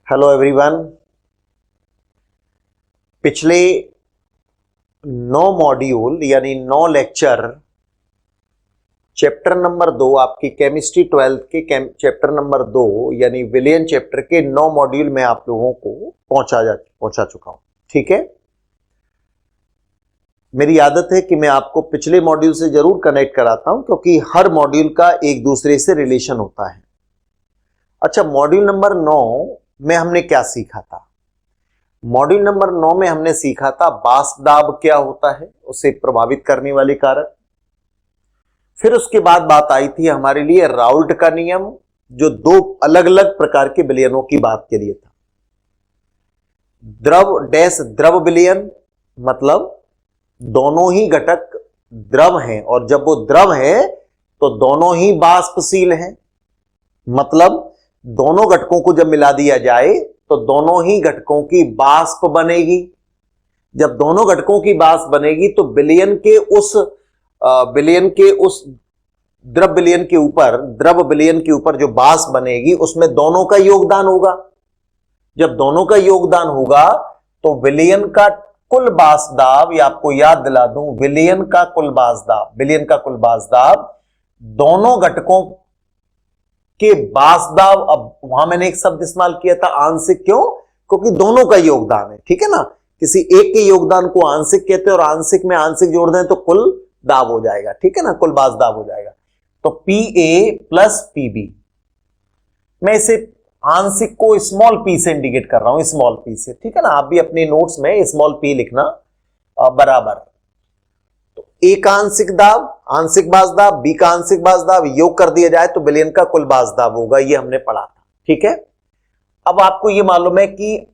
Hello everyone. पिछले 9 module यानी 9 lecture chapter number 2 आपकी केमिस्ट्री 12 के चैप्टर नंबर 2 यानी विलियन चैप्टर के 9 मॉड्यूल में आप लोगों को पहुंचा चुका हूं। ठीक है, मेरी आदत है कि मैं आपको पिछले मॉड्यूल से जरूर कनेक्ट कराता हूं क्योंकि हर मॉड्यूल का एक दूसरे से रिलेशन होता है। अच्छा, मॉड्यूल नंबर 9 में हमने क्या सीखा था? मॉड्यूल नंबर 9 में हमने सीखा था वाष्प दाब क्या होता है, उसे प्रभावित करने वाले कारक। फिर उसके बाद बात आई थी हमारे लिए राउल्ट का नियम, जो 2 अलग अलग प्रकार के विलयनों की बात के लिए था। द्रव डैश द्रव विलयन मतलब दोनों ही घटक द्रव हैं और जब वो द्रव है तो दोनों ही वाष्पशील हैं। मतलब दोनों घटकों को जब मिला दिया जाए तो दोनों ही घटकों की वाष्प बनेगी। जब दोनों घटकों की वाष्प बनेगी तो विलयन के उस द्रव विलयन के ऊपर जो वाष्प बनेगी उसमें दोनों का योगदान होगा। जब दोनों का योगदान होगा तो विलयन का कुल वाष्प दाब, या आपको याद दिला दूं, विलयन का कुल वाष्प दाब दोनों घटकों के वाष्प दाब। अब वहां मैंने एक शब्द इस्तेमाल किया था आंशिक, क्यों? क्योंकि दोनों का योगदान है। ठीक है ना, किसी एक के योगदान को आंशिक कहते हैं और आंशिक में आंशिक जोड़ दें तो कुल दाब हो जाएगा। ठीक है ना, कुल वाष्प दाब हो जाएगा। तो PA प्लस PB, मैं इसे आंशिक को स्मॉल p से इंडिकेट कर रहा हूं, स्मॉल p से। ठीक है ना, आप भी अपने नोट्स में स्मॉल p लिखना बराबर। तो A का आंशिक वाष्प दाब, B का आंशिक वाष्प दाब योग कर दिया जाए तो विलयन का कुल वाष्प दाब होगा। ये हमने पढ़ा था। ठीक है, अब आपको ये मालूम है कि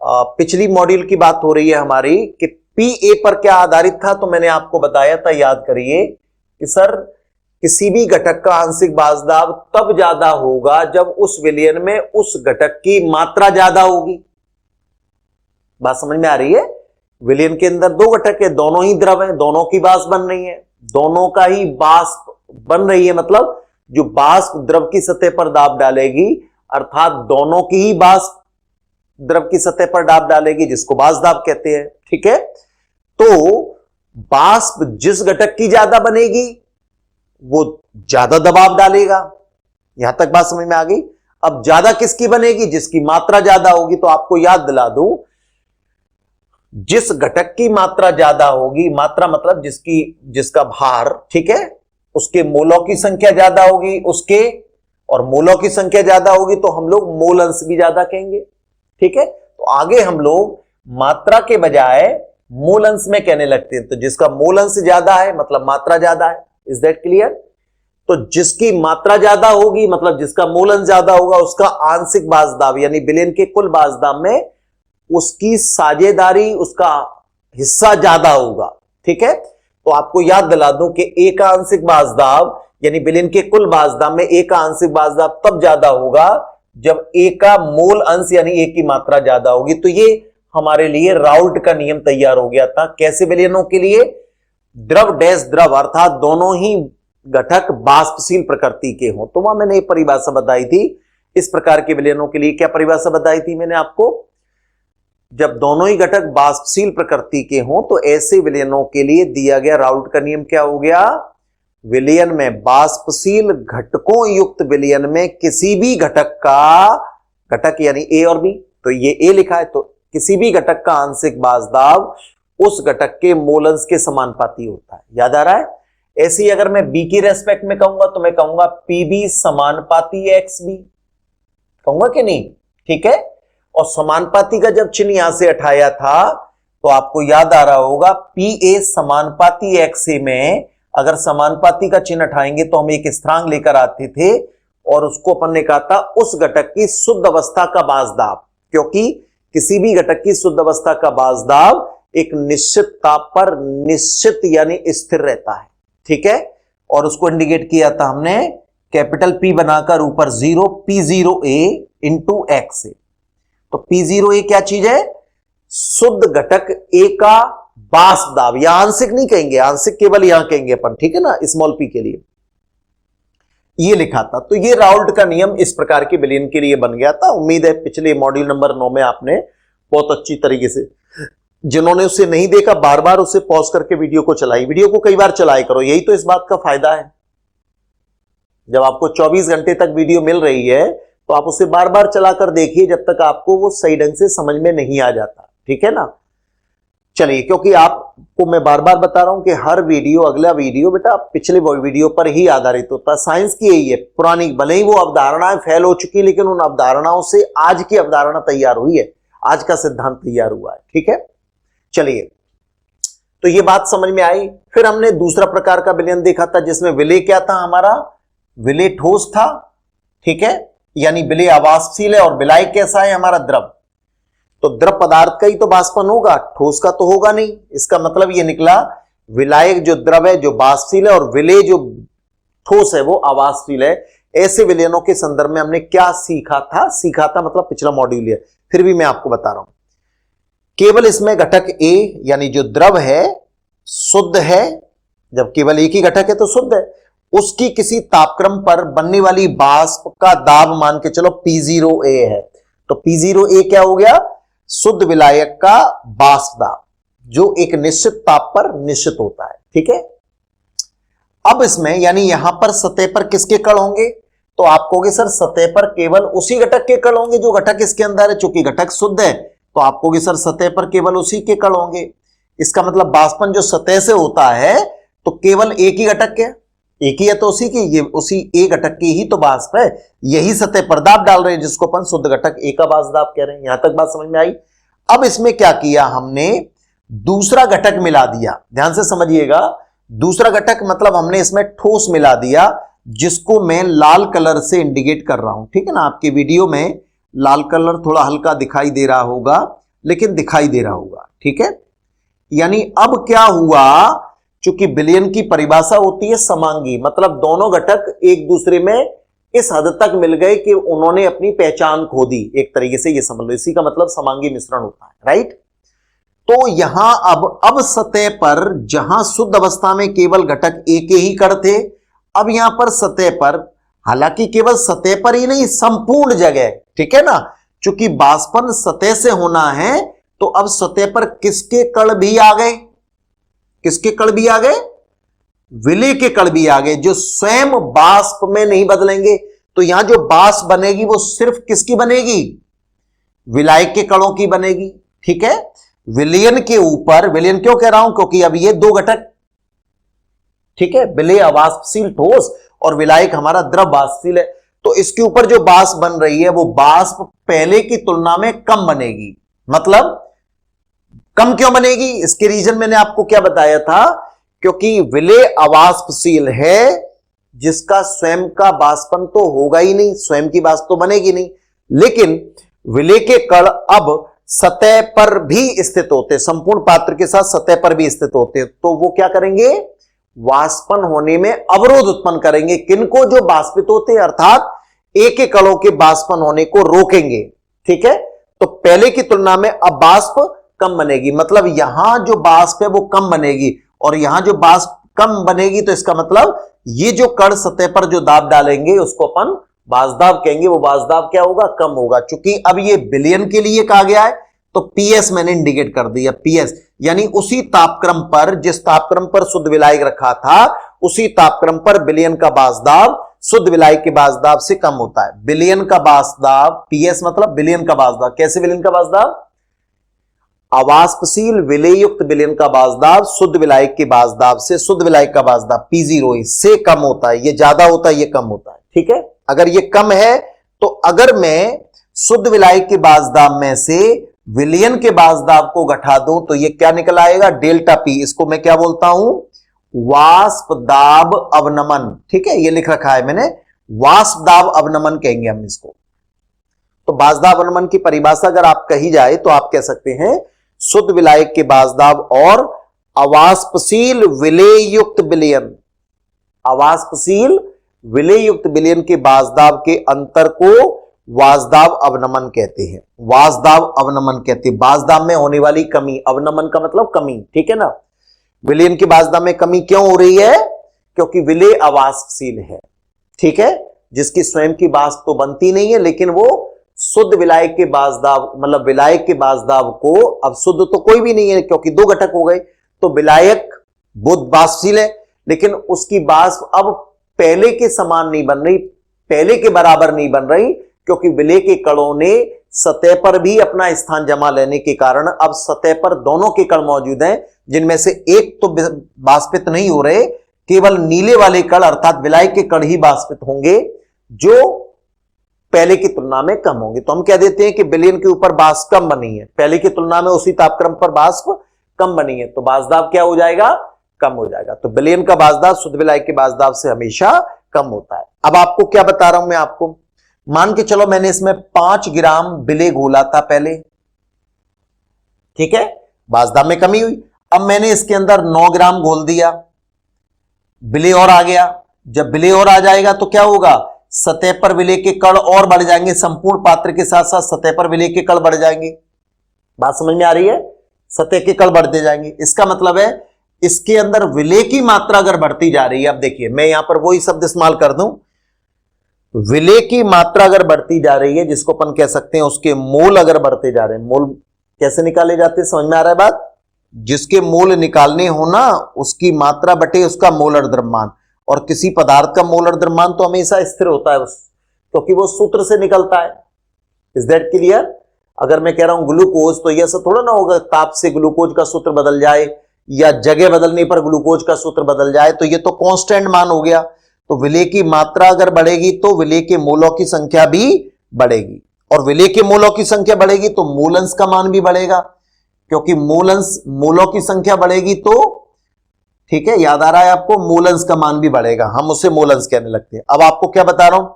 पिछली मॉड्यूल की बात हो रही है हमारी कि PA पर क्या आधारित था। तो मैंने आपको बताया था, याद करिए कि सर किसी भी घटक का आंशिक वाष्प दाब तब ज्यादा होगा जब उस विलयन में उस घटक की मात्रा ज्यादा होगी। बात समझ में आ रही है? विलयन के अंदर 2 घटक है, दोनों ही द्रव हैं, दोनों की वाष्प बन रही है, दोनों का ही वाष्प बन रही है। मतलब जो वाष्प द्रव की सतह पर दाब डालेगी, अर्थात दोनों की ही वाष्प द्रव की सतह पर दाब डालेगी, जिसको वाष्प दाब कहते हैं। ठीक है, तो वाष्प जिस घटक की ज्यादा बनेगी वो ज्यादा दबाव डालेगा। यहां तक बात समझ में आ गई? अब ज्यादा किसकी बनेगी? जिसकी मात्रा ज्यादा होगी। तो आपको याद दिला दूं, जिस घटक की मात्रा ज्यादा होगी, मात्रा मतलब जिसका भार, ठीक है, उसके मोलों की संख्या ज्यादा होगी, और मोलों की संख्या ज्यादा होगी तो हम लोग मोल अंश भी ज्यादा कहेंगे। ठीक है, तो आगे हम लोग मात्रा के बजाय मोल अंश में कहने लगते हैं। तो जिसका मोल अंश ज्यादा है मतलब मात्रा ज्यादा है। Is that clear? तो जिसकी मात्रा ज्यादा होगी मतलब जिसका मोल अंश ज्यादा होगा, उसका आंशिक वाष्प दाब यानी विलयन के कुल वाष्प दाब में उसकी साझेदारी, उसका हिस्सा ज्यादा होगा। ठीक है, तो आपको याद दिला दूं कि A का आंशिक वाष्प दाब यानी विलयन के कुल वाष्प दाब में A का आंशिक वाष्प दाब तब ज्यादा होगा जब A का मोल अंश यानी A की मात्रा ज्यादा होगी। तो ये हमारे लिए राउल्ट का नियम तैयार हो गया था। कैसे विलयनों के लिए? द्रव डैश द्रव अर्थात दोनों ही घटक वाष्पशील प्रकृति के हों। तो वहां मैंने एक परिभाषा बताई थी इस प्रकार के विलयनों के लिए। क्या परिभाषा बताई थी मैंने आपको? जब दोनों ही घटक वाष्पशील प्रकृति के हों तो ऐसे विलयनों के लिए दिया गया राउल्ट का नियम क्या हो गया? विलयन में वाष्पशील घटकों युक्त विलयन में किसी भी घटक यानी A और B, तो ये A लिखा है, तो किसी भी घटक का आंशिक वाष्प दाब उस घटक के मोल अंश के समानुपाती होता है। याद आ रहा है? ऐसे ही अगर मैं B की रेस्पेक्ट में कहूंगा तो मैं कहूंगा PB समानुपाती XB, कहूंगा कि नहीं? ठीक है, और समानुपाती का जब चिन्ह यहां से हटाया था तो आपको याद आ रहा होगा PA समानुपाती XA में अगर समानुपाती का चिन्ह हटाएंगे तो हम एक स्थिरांक लेकर आते थे और उसको अपन ने कहा था उस घटक की शुद्ध अवस्था का वाष्प दाब, क्योंकि किसी भी घटक की शुद्ध अवस्था का वाष्प दाब एक निश्चित ताप पर निश्चित यानी स्थिर रहता है। ठीक है, और उसको इंडिकेट किया था हमने कैपिटल P बनाकर ऊपर 0 P0A इंटू XA। तो P0A क्या चीज है? शुद्ध घटक A का वाष्प दाब, या आंशिक नहीं कहेंगे, आंशिक केवल यहां कहेंगे अपन। ठीक है ना, स्मॉल p के लिए ये लिखा था। तो ये राउल्ट का नियम इस प्रकार के विलयन के लिए बन गया था। उम्मीद है पिछले मॉड्यूल नंबर 9 में आपने बहुत अच्छी तरीके से, जिन्होंने उसे नहीं देखा बार बार उसे पॉज करके वीडियो को चलाई, वीडियो को कई बार चलाए करो, यही तो इस बात का फायदा है। जब आपको 24 घंटे तक वीडियो मिल रही है तो आप उसे बार बार चलाकर देखिए जब तक आपको वो सही ढंग से समझ में नहीं आ जाता, ठीक है ना। चलिए, क्योंकि आपको मैं बार बार बता रहा हूं कि हर वीडियो, अगला वीडियो बेटा पिछले वीडियो पर ही आधारित होता है। साइंस की यही है, पुरानी भले ही वो अवधारणाएं फैल हो चुकी, लेकिन उन अवधारणाओं से आज की अवधारणा तैयार हुई है, आज का सिद्धांत तैयार हुआ है, ठीक है। चलिए, तो ये बात समझ में आई। फिर हमने दूसरा प्रकार का विलयन देखा था जिसमें विलय क्या था हमारा, विलय ठोस था, ठीक है, यानी विलय आवासशील है, और विलाय कैसा है हमारा, द्रव। तो द्रव पदार्थ का ही तो वाष्पन होगा, ठोस का तो होगा नहीं। इसका मतलब ये निकला विलायक जो द्रव है जो वाष्पशील है, और विलय जो ठोस है वो आवासशील है। ऐसे विलयनों के संदर्भ में हमने क्या सीखा था मतलब पिछला मॉड्यूल है, फिर भी मैं आपको बता रहा हूं। केवल इसमें घटक ए यानी जो द्रव है शुद्ध है, जब केवल एक ही घटक है तो शुद्ध है। उसकी किसी तापक्रम पर बनने वाली वाष्प का दाब मान के चलो P0A है, तो P0A क्या हो गया, शुद्ध विलायक का वाष्प दाब, जो एक निश्चित ताप पर निश्चित होता है, ठीक है। अब इसमें यानी यहां पर सतह पर किसके कण होंगे, तो आप कहोगे सर सतह पर केवल उसी घटक के कण होंगे जो घटक इसके अंदर है, चूंकि घटक शुद्ध है तो आप कहोगे सर सतह पर केवल उसी के कण होंगे। इसका मतलब वाष्पन जो सतह से होता है तो केवल एक ही घटक के, एक ही है तो उसी की, ये उसी एक घटक की ही तो वाष्प है, यही सतह पर दाब डाल रहे हैं जिसको अपन शुद्ध घटक ए का वाष्प दाब कह रहे हैं। यहां तक बात समझ में आई। अब इसमें क्या किया हमने, दूसरा घटक मिला दिया, ध्यान से समझिएगा। दूसरा घटक मतलब हमने इसमें ठोस मिला दिया, जिसको मैं लाल कलर से इंडिकेट कर रहा हूं, ठीक है ना। आपके वीडियो में लाल कलर थोड़ा हल्का दिखाई दे रहा होगा, लेकिन दिखाई दे रहा होगा, ठीक है। यानी अब क्या हुआ, चूंकि विलयन की परिभाषा होती है समांगी, मतलब दोनों घटक एक दूसरे में इस हद तक मिल गए कि उन्होंने अपनी पहचान खो दी, एक तरीके से ये समझ लो, इसी का मतलब समांगी मिश्रण होता है, राइट। तो यहां अब सतह पर जहां शुद्ध अवस्था में केवल घटक एक ही कण थे, अब यहां पर सतह पर, हालांकि केवल सतह पर ही नहीं संपूर्ण जगह, ठीक है ना, चूंकि वाष्पन सतह से होना है तो अब सतह पर किसके कण भी आ गए, किसके कण भी आ गए, विलय के कण भी आ गए, जो स्वयं वाष्प में नहीं बदलेंगे। तो यहां जो वाष्प बनेगी वो सिर्फ किसकी बनेगी, विलायक के कणों की बनेगी, ठीक है। विलयन के ऊपर, विलयन क्यों कह रहा हूं, क्योंकि अब ये दो घटक, ठीक है, विलय अवाष्पशील ठोस और विलायक हमारा द्रव वाष्पशील है, तो इसके ऊपर जो वाष्प बन रही है वो वाष्प पहले की तुलना में कम बनेगी। मतलब कम क्यों बनेगी, इसके रीजन मैंने आपको क्या बताया था, क्योंकि विलय अवाष्पशील है जिसका स्वयं का वाष्पन तो होगा ही नहीं, स्वयं की वाष्प तो बनेगी नहीं, लेकिन विलय के कण अब सतह पर भी स्थित होते, संपूर्ण पात्र के साथ सतह पर भी स्थित होते, तो वो क्या करेंगे, वाष्पन होने में अवरोध उत्पन्न करेंगे, किनको, जो वाष्पित होते, अर्थात एक एक कणों के वाष्पन होने को रोकेंगे, ठीक है। तो पहले की तुलना में अब वाष्प कम बनेगी, मतलब यहां जो वाष्प है वो कम बनेगी, और यहां जो वाष्प कम बनेगी तो इसका मतलब ये जो कण सतह पर जो दाब डालेंगे उसको अपन वाष्पदाब कहेंगे, वो वाष्पदाब क्या होगा, कम होगा। चूंकि अब ये विलयन के लिए कहा गया है तो पीएस मैंने इंडिकेट कर दिया, पीएस यानी उसी तापक्रम पर, जिस तापक्रम पर शुद्ध विलायक रखा था उसी तापक्रम पर विलयन का वाष्पदाब शुद्ध विलायक के वाष्पदाब से कम होता है। विलयन का वाष्पदाब, पीएस मतलब विलयन का वाष्पदाब, कैसे विलयन का वाष्पदाब, अवाष्पशील विलय युक्त विलयन का वाष्पदाब शुद्ध विलायक के वाष्पदाब से, शुद्ध विलायक का वाष्पदाब P0 से कम होता है, ये ज्यादा होता है ये कम होता है, ठीक है। अगर ये कम है तो अगर मैं शुद्ध विलायक के वाष्पदाब में से विलयन के वाष्पदाब को घटा दूं तो ये क्या निकल आएगा, डेल्टा P, इसको मैं क्या बोलता हूं, वाष्प दाब अवनमन, ठीक है, ये लिख रखा है मैंने, वाष्प दाब अवनमन कहेंगे हम इसको। तो वाष्पदाब अवनमन की परिभाषा अगर आप कही जाए तो आप कह सकते हैं शुद्ध विलायक के वाष्पदाब और अवाष्पशील विलय युक्त विलयन, अवाष्पशील विलय युक्त विलयन के वाष्पदाब के अंतर को वाष्पदाब अवनमन कहते हैं, वाष्पदाब अवनमन कहते हैं, वाष्पदाब में होने वाली कमी, अवनमन का मतलब कमी, ठीक है ना। विलयन के वाष्पदाब में कमी क्यों हो रही है, क्योंकि विलय अवाष्पशील है, ठीक है, जिसकी स्वयं की बाष्प तो बनती नहीं है, लेकिन वो शुद्ध विलायक के बाष्पदाब, मतलब विलायक के बाष्पदाब को, अब शुद्ध तो कोई भी नहीं है क्योंकि दो घटक हो गए, तो विलायक बुद्ध बाष्पशील है, लेकिन उसकी बाष्प अब पहले के समान नहीं बन रही, पहले के बराबर नहीं बन रही, क्योंकि विलेय के कणों ने सतह पर भी अपना स्थान जमा लेने के कारण अब सतह पर दोनों के कण मौजूद हैं, जिनमें से एक तो बाष्पित नहीं हो रहे, केवल नीले वाले कण अर्थात विलायक के कण ही बाष्पित होंगे, जो पहले की तुलना में कम होंगे। तो हम कह देते हैं कि विलयन के ऊपर बाष्प कम बनी है, पहले की तुलना में उसी तापक्रम पर बाष्प कम बनी है, तो बाष्पदाब क्या हो जाएगा, कम हो जाएगा। तो विलयन का बाष्पदाब शुद्ध विलायक के बाष्पदाब से हमेशा कम होता है। अब आपको क्या बता रहा हूं मैं, आपको मान के चलो मैंने इसमें 5 ग्राम विलेय घोला था पहले, ठीक है, बाष्पदाब में कमी हुई। अब मैंने इसके अंदर 9 ग्राम घोल दिया, विलेय और आ गया। जब विलेय और आ जाएगा तो क्या होगा, सतह पर विलेय के कण और बढ़ जाएंगे, संपूर्ण पात्र के साथ साथ सतह पर विलेय के कण बढ़ जाएंगे। बात समझ में आ रही है, सतह के कण बढ़ते जाएंगे। इसका मतलब है इसके अंदर विलेय की मात्रा अगर बढ़ती जा रही है, अब देखिए मैं यहां पर वही शब्द इस्तेमाल कर दूं, विलेय की मात्रा अगर बढ़ती जा रही है, जिसको अपन कह सकते हैं उसके मोल अगर बढ़ते जा रहे हैं, मोल कैसे निकाले जाते हैं, समझ में आ रहा है बात, जिसके मोल निकालने हो ना, उसकी मात्रा बटे उसका मोलर द्रव्यमान, और किसी पदार्थ का मोलर द्रव्यमान तो हमेशा स्थिर होता है क्योंकि वो सूत्र से निकलता है। Is that clear? अगर मैं कह रहा हूं ग्लूकोज, तो यह सब थोड़ा ना होगा ताप से ग्लूकोज का सूत्र बदल जाए या जगह बदलने पर ग्लूकोज का सूत्र बदल जाए, तो ये तो कांस्टेंट मान हो गया। तो विलेय की मात्रा अगर बढ़ेगी तो विलेय के मोलों की संख्या भी बढ़ेगी, और विलेय के मोलों की संख्या बढ़ेगी तो मूलंश का मान भी बढ़ेगा, क्योंकि मूलंश मोलों की संख्या बढ़ेगी तो, ठीक है, याद आ रहा है आपको, मूलंश का मान भी बढ़ेगा, हम उसे मूलंश कहने लगते हैं। अब आपको क्या बता रहा हूं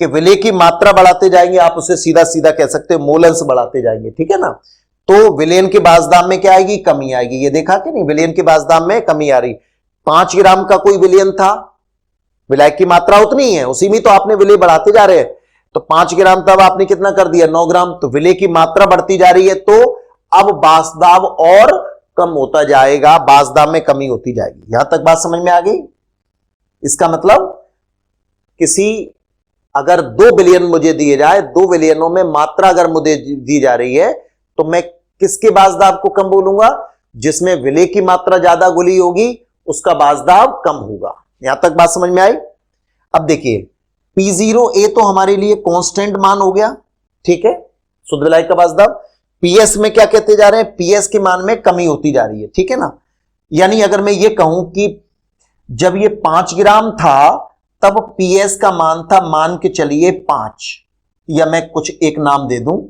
कि विलेय की मात्रा बढ़ाते जाएंगे, आप उसे सीधा सीधा कह सकते हो मूलंश बढ़ाते जाएंगे, ठीक है ना। तो विलयन के बाष्पदाब में क्या आएगी, कमी आएगी। ये देखा कि नहीं, विलयन के बाष्पदाब में कमी आ रही। 5 ग्राम का कोई विलयन था, विलायक की मात्रा उतनी है, उसी में तो आपने विलेय बढ़ाते जा रहे हैं, तो 5 ग्राम तब आपने कितना कर दिया, 9 ग्राम, तो विलेय की मात्रा बढ़ती जा रही है, तो अब बाष्पदाब और कम होता जाएगा, बाष्पदाब में कमी होती जाएगी। यहां तक बात समझ में आ गई? इसका मतलब किसी अगर 2 विलयन मुझे दिए जाए, 2 विलयनों में मात्रा अगर मुझे दी जा रही है, तो मैं किसके बाष्पदाब को कम बोलूंगा, जिसमें विलेय की मात्रा ज्यादा घुली होगी उसका बाष्पदाब कम होगा। यहां तक बात समझ में आई? अब देखिए P0A तो हमारे लिए कांस्टेंट मान हो गया, ठीक है, शुद्ध विलायक का बाष्पदाब। PS में क्या कहते जा रहे हैं, PS के मान में कमी होती जा रही है, ठीक है ना। यानी अगर मैं ये कहूं कि जब ये 5 ग्राम था तब PS का मान था, मान के चलिए 5, या मैं कुछ एक नाम दे दूं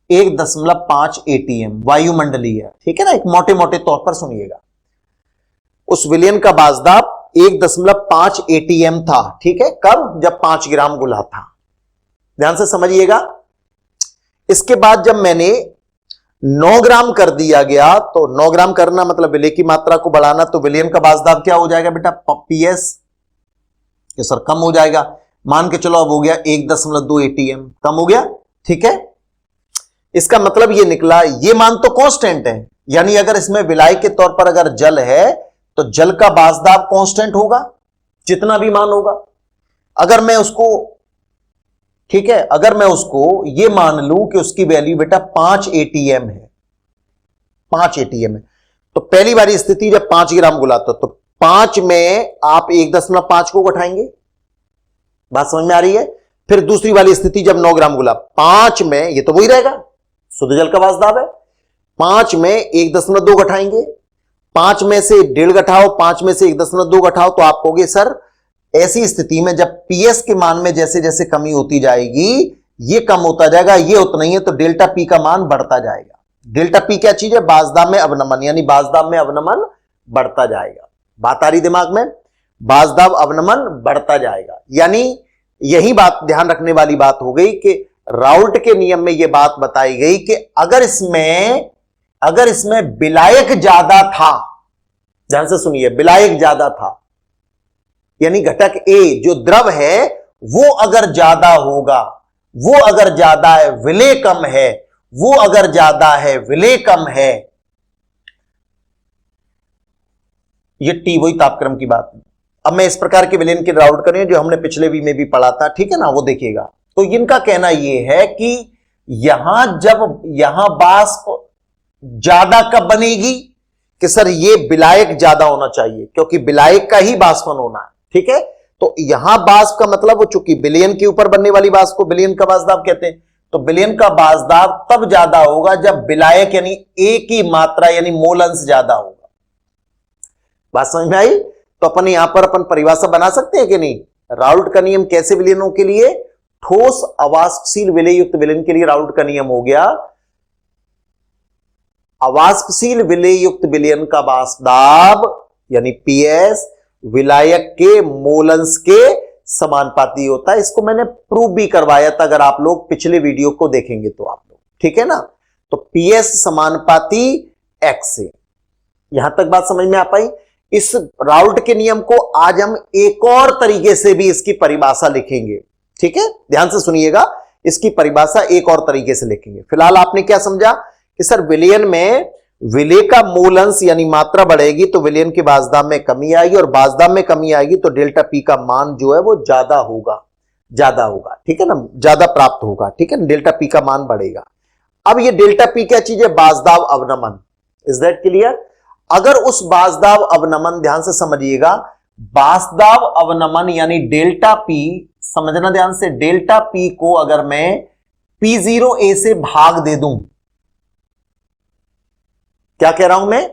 1.5 ATM वायुमंडलीय, ठीक है ना, एक मोटे मोटे तौर पर सुनिएगा। उस विलयन का बाष्पदाब 1.5 ATM था, ठीक है, कब, जब 5 ग्राम गुला था। ध्यान से समझिएगा। इसके बाद जब मैंने 9 ग्राम कर दिया गया, तो 9 ग्राम करना मतलब विलेय की मात्रा को बढ़ाना, तो विलयन का बाष्पदाब क्या हो जाएगा बेटा, PS ये सर कम हो जाएगा, मान के चलो अब हो गया 1.2 ATM, कम हो गया, ठीक है। इसका मतलब ये निकला, ये मान तो कांस्टेंट है, यानी अगर इसमें विलायक के तौर पर अगर जल है तो जल का बाष्पदाब कांस्टेंट होगा, जितना भी मान होगा। अगर मैं उसको, ठीक है, अगर मैं उसको ये मान लूं कि उसकी वैल्यू बेटा 5 ATM है, 5 ATM है, तो पहली वाली स्थिति जब 5 ग्राम गुलाता, तो 5 में आप 1.5 को घटाएंगे, बात समझ में आ रही है। फिर दूसरी वाली स्थिति जब 9 ग्राम गुला, 5 में, ये तो वही रहेगा, शुद्ध जल का बाष्पदाब है, 5 में 1.2 घटाएंगे, 5 में से 1.5 घटाओ, 5 में से 1.2 घटाओ, तो आप कहोगे सर ऐसी स्थिति में जब PS के मान में जैसे जैसे कमी होती जाएगी, ये कम होता जाएगा, ये उतना ही है, तो डेल्टा P का मान बढ़ता जाएगा। डेल्टा P क्या चीज है, बाष्पदाब में अवनमन, यानी बाष्पदाब में अवनमन बढ़ता जाएगा। बात आ रही दिमाग में, बाष्पदाब अवनमन बढ़ता जाएगा। यानी यही बात ध्यान रखने वाली बात हो गई कि राउल्ट के नियम में यह बात बताई गई कि अगर इसमें विलायक ज्यादा था, ध्यान से सुनिए, विलायक ज्यादा था, यानी घटक A जो द्रव है वो अगर ज्यादा होगा, वो अगर ज्यादा है, विलेय कम है, वो अगर ज्यादा है, विलेय कम है, ये T वही तापक्रम की बात है। अब मैं इस प्रकार के विलयन की राउट करें जो हमने पिछले वी में भी पढ़ा था, ठीक है ना, वो देखिएगा। तो इनका कहना यह है कि जब यहां वाष्प ज्यादा कब बनेगी कि सर ये विलायक ज्यादा होना चाहिए, क्योंकि विलायक का ही बाष्पन होना है, ठीक है। तो यहां वाष्प का मतलब वो चूंकि विलयन के ऊपर बनने वाली वाष्प को विलयन का वाष्प दाब कहते हैं, तो विलयन का वाष्प दाब तब ज्यादा होगा जब विलायक यानी ए की मात्रा यानी मोल अंश ज्यादा होगा। बात समझ में आई? तो अपन यहां पर अपन परिभाषा बना सकते हैं कि नहीं? राउल्ट का नियम कैसे विलयनों के लिए? ठोस अवाष्पशील विलय युक्त विलयन के लिए राउल्ट का नियम हो गया, अवाष्पशील विलय युक्त विलयन का वाष्प दाब यानी पीएस विलायक के मोल अंश के समानुपाती होता है। इसको मैंने प्रूव भी करवाया था, अगर आप लोग पिछले वीडियो को देखेंगे तो आप लोग, ठीक है ना। तो पीएस समानुपाती एक्स से, यहां तक बात समझ में आ पाई? इस राउल्ट के नियम को आज हम एक और तरीके से भी इसकी परिभाषा लिखेंगे, ठीक है, ध्यान से सुनिएगा, इसकी परिभाषा एक और तरीके से लिखेंगे। फिलहाल आपने क्या समझा कि सर विलयन में विलय का मूल अंश यानी मात्रा बढ़ेगी तो विलयन के वाष्प दाब में कमी आएगी, और वाष्प दाब में कमी आएगी तो डेल्टा पी का मान जो है वो ज्यादा होगा, ठीक है ना, ज्यादा प्राप्त होगा, ठीक है ना, डेल्टा पी का मान बढ़ेगा। अब ये डेल्टा पी क्या चीज है? वाष्प दाब अवनमन। Is that clear? अगर उस वाष्प दाब अवनमन, ध्यान से समझिएगा, वाष्प दाब अवनमन यानी डेल्टा पी, समझना ध्यान से, डेल्टा पी को अगर मैं P0A से भाग दे दूं, क्या कह रहा हूं मैं?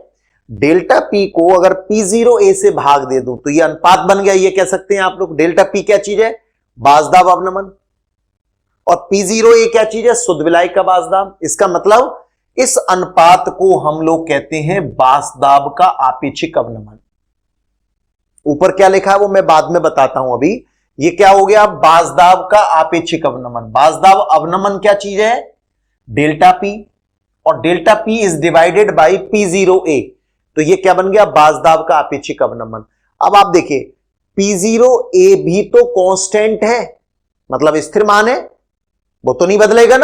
डेल्टा पी को अगर P0A से भाग दे दूं तो ये अनुपात बन गया, ये कह सकते हैं आप लोग। डेल्टा पी क्या चीज है? वाष्प दाब अवनमन। और P0A क्या चीज है? शुद्ध विलायक का वाष्प दाब। इसका मतलब इस अनुपात को हम लोग कहते हैं वाष्प दाब का आपेक्षिक अवनमन। ऊपर क्या लिखा है वो मैं बाद में बताता हूं, अभी ये क्या हो गया? वाष्प दाब का आपेक्षिक अवनमन। वाष्प दाब अवनमन क्या चीज है? डेल्टा पी, और delta P is divided by P0A, तो ये क्या बन गया? वाष्प दाब का आपेक्षिक अवनमन। अब आप देखिए P0A भी तो कांस्टेंट है, मतलब स्थिर मान है, वो तो नहीं बदलेगा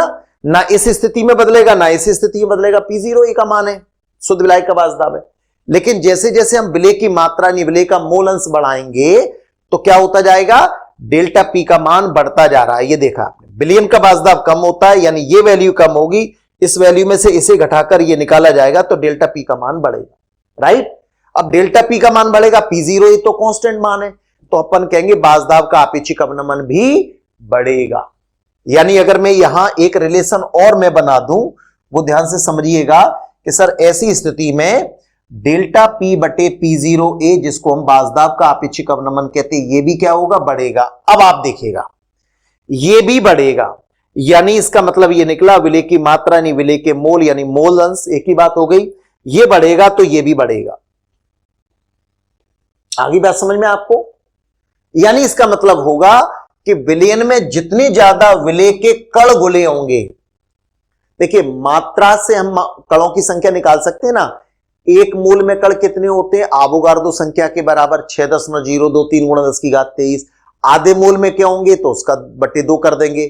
ना इस स्थिति में बदलेगा ना इस स्थिति में बदलेगा। P0A का मान है, शुद्ध विलायक का वाष्प दाब है। लेकिन जैसे जैसे हम विलय की मात्रा यानी विलय का मोल अंश बढ़ाएंगे तो क्या होता जाएगा? डेल्टा पी का मान बढ़ता जा रहा है। ये देखा आपने, विलयन का वाष्प दाब कम होता है यानी ये वैल्यू कम होगी, इस वैल्यू में से इसे घटाकर ये निकाला जाएगा तो डेल्टा पी का मान बढ़ेगा, राइट। अब डेल्टा पी का मान बढ़ेगा, P0A तो कांस्टेंट मान है, तो अपन कहेंगे वाष्प दाब का आपेक्षिक अवनमन भी बढ़ेगा। यानी अगर मैं यहां एक रिलेशन और मैं बना दूं, वो ध्यान से समझिएगा कि सर ऐसी स्थिति में डेल्टा पी बटे P0A, जिसको हम वाष्प दाब का आपेक्षिक अवनमन कहते हैं, ये भी क्या होगा? बढ़ेगा। अब आप देखिएगा ये भी बढ़ेगा, यानी इसका मतलब ये निकला विलय की मात्रा यानी विलय के मोल यानी मोल अंश, एक ही बात हो गई। ये बढ़ेगा तो ये भी बढ़ेगा। आगे बात समझ में आपको? यानी इसका मतलब होगा कि विलयन में जितने ज्यादा विलय के कण घुले होंगे, देखिए मात्रा से हम कणों की संख्या निकाल सकते हैं ना। एक मूल में कण कितने होते हैं? आवोगार्दो संख्या के बराबर 6.023 × 10⁻23। आधे मूल में क्या होंगे? तो उसका बटे 2 कर देंगे।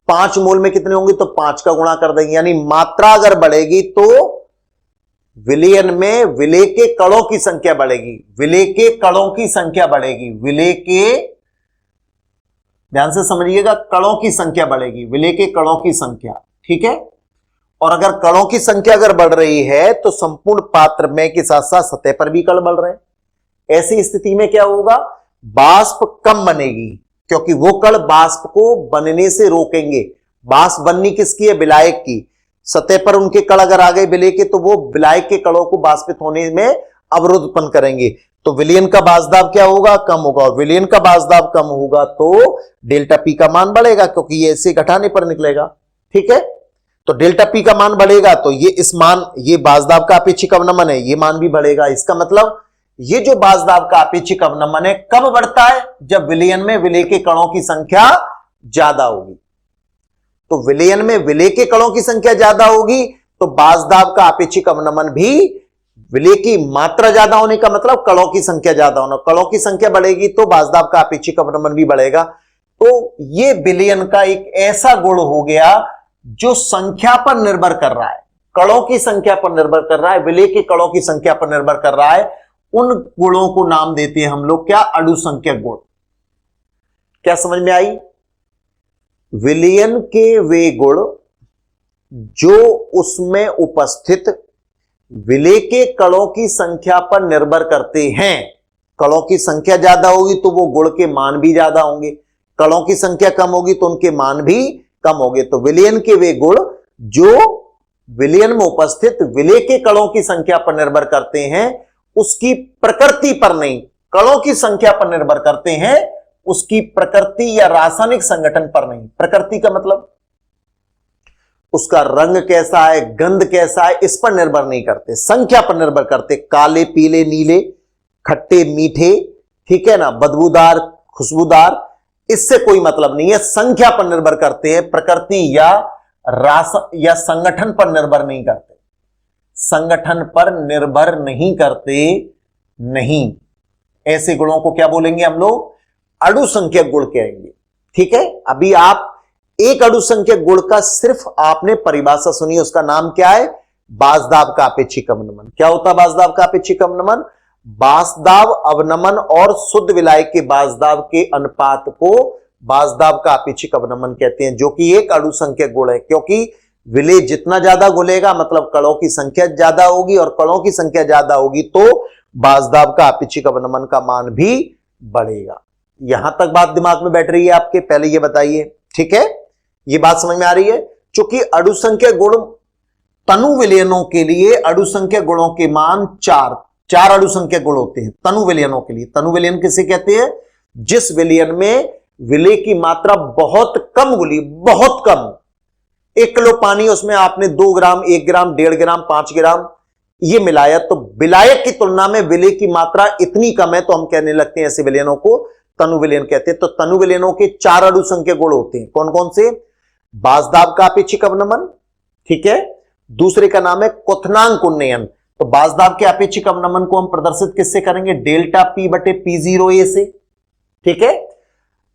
5 मूल में कितने होंगे? तो 5 का गुणा कर देंगे। यानी मात्रा अगर बढ़ेगी तो विलयन में विलय के कणों की संख्या बढ़ेगी, विलय के कणों की संख्या बढ़ेगी, विलय के, ध्यान से समझिएगा, कणों की संख्या बढ़ेगी, विलय के कणों की संख्या, ठीक है। और अगर कणों की संख्या अगर बढ़ रही है तो संपूर्ण पात्र में के साथ साथ सतह पर भी कण बढ़ रहे हैं। ऐसी स्थिति में क्या होगा? वाष्प कम बनेगी, क्योंकि वो कण वाष्प को बनने से रोकेंगे। वाष्प बननी किसकी है? विलायक की। सतह पर उनके कण अगर आ गए विलय के, तो वो विलायक के कणों को वाष्पित होने में अवरोध उत्पन्न करेंगे, तो विलयन का वाष्प दाब क्या होगा? कम होगा। और विलयन का वाष्प दाब कम होगा तो डेल्टा पी का मान बढ़ेगा, क्योंकि ये ऐसे घटाने पर निकलेगा, ठीक है। तो डेल्टा पी का मान बढ़ेगा तो ये इस मान, ये वाष्प दाब का आपेक्षिक अवनमन है, ये मान भी बढ़ेगा। इसका मतलब ये जो वाष्प दाब का आपेक्षिक अवनमन है कब बढ़ता है? जब विलयन में विलय के कणों की संख्या ज्यादा होगी। तो विलयन में विलय के कणों की संख्या ज्यादा होगी तो वाष्प दाब का आपेक्षिक अवनमन भी, विलय की मात्रा ज्यादा होने का मतलब कणों की संख्या ज्यादा होना, कणों की संख्या बढ़ेगी तो वाष्प दाब का आपेक्षिक अवनमन भी बढ़ेगा। तो ये विलयन का एक ऐसा गुण हो गया जो संख्या पर निर्भर कर रहा है, कणों की संख्या पर निर्भर कर रहा है, विलय के कणों की संख्या पर निर्भर कर रहा है। उन गुणों को नाम देते हैं हम लोग क्या, अणुसंख्यक गुण। क्या समझ में आई? विलयन के वे गुण जो उसमें उपस्थित विलेय के कणों की संख्या पर निर्भर करते हैं। कणों की संख्या ज्यादा होगी तो वो गुण के मान भी ज्यादा होंगे, कणों की संख्या कम होगी तो उनके मान भी कम होंगे। तो विलयन के वे गुण जो विलयन में उपस्थित विलेय के कणों की संख्या पर निर्भर करते हैं, उसकी प्रकृति पर नहीं, कणों की संख्या पर निर्भर करते हैं, उसकी प्रकृति या रासायनिक संगठन पर नहीं। प्रकृति का मतलब उसका रंग कैसा है, गंध कैसा है, इस पर निर्भर नहीं करते, संख्या पर निर्भर करते। काले, पीले, नीले, खट्टे, मीठे, ठीक है ना, बदबूदार, खुशबूदार, इससे कोई मतलब नहीं है, संख्या पर निर्भर करते हैं। प्रकृति या या संगठन पर निर्भर नहीं करते, संगठन पर निर्भर नहीं करते। नहीं, ऐसे गुणों को क्या बोलेंगे हम लोग, अणुसंख्यक गुण कहेंगे। ठीक है, अभी आप एक अणुसंख्यक गुण का सिर्फ आपने परिभाषा सुनी, उसका नाम क्या है, बाजदाब का अपेक्षिक अवनमन। क्या होता है बाजदाब का अपेक्षिक अवनमन? बाजदाब अवनमन और शुद्ध विलाय के बाजदाब के अनुपात को बाजदाब का अपेक्षिक अवनमन कहते हैं, जो कि एक अणुसंख्यक गुण है। क्योंकि विलेय जितना ज्यादा घुलेगा मतलब कणों की संख्या ज्यादा होगी, और कणों की संख्या ज्यादा होगी तो बाजदाब का अपेक्षिक अवनमन का मान भी बढ़ेगा। यहां तक बात दिमाग में बैठ रही है आपके? पहले ये बताइए, ठीक है, ये बात समझ में आ रही है? चूंकि अणुसंख्यक गुण तनु विलयनों के लिए अणुसंख्यक गुणों के मान चार अणुसंख्यक गुण होते हैं तनु विलयनों के लिए। तनु विलयन किसे कहते हैं? जिस विलयन में विलेय की मात्रा बहुत कम घुली, बहुत कम, 1 किलो पानी उसमें आपने 2 ग्राम, 1 ग्राम, 1.5 ग्राम, 5 ग्राम ये मिलाया, तो विलायक की तुलना में विलेय की मात्रा इतनी कम है तो हम कहने लगते हैं ऐसे विलयनों को तनु विलयन कहते हैं। तो तनु विलयनों के 4 अणुसंख्यक गुण होते हैं। कौन कौन से? बाजदाब का अपेक्षिक अवनमन, ठीक है, दूसरे का नाम है क्वथनांक उन्नयन। तो बाजदाब के अपेक्षिक अवनमन को हम प्रदर्शित किससे करेंगे? डेल्टा पी बटे P0A से, ठीक है।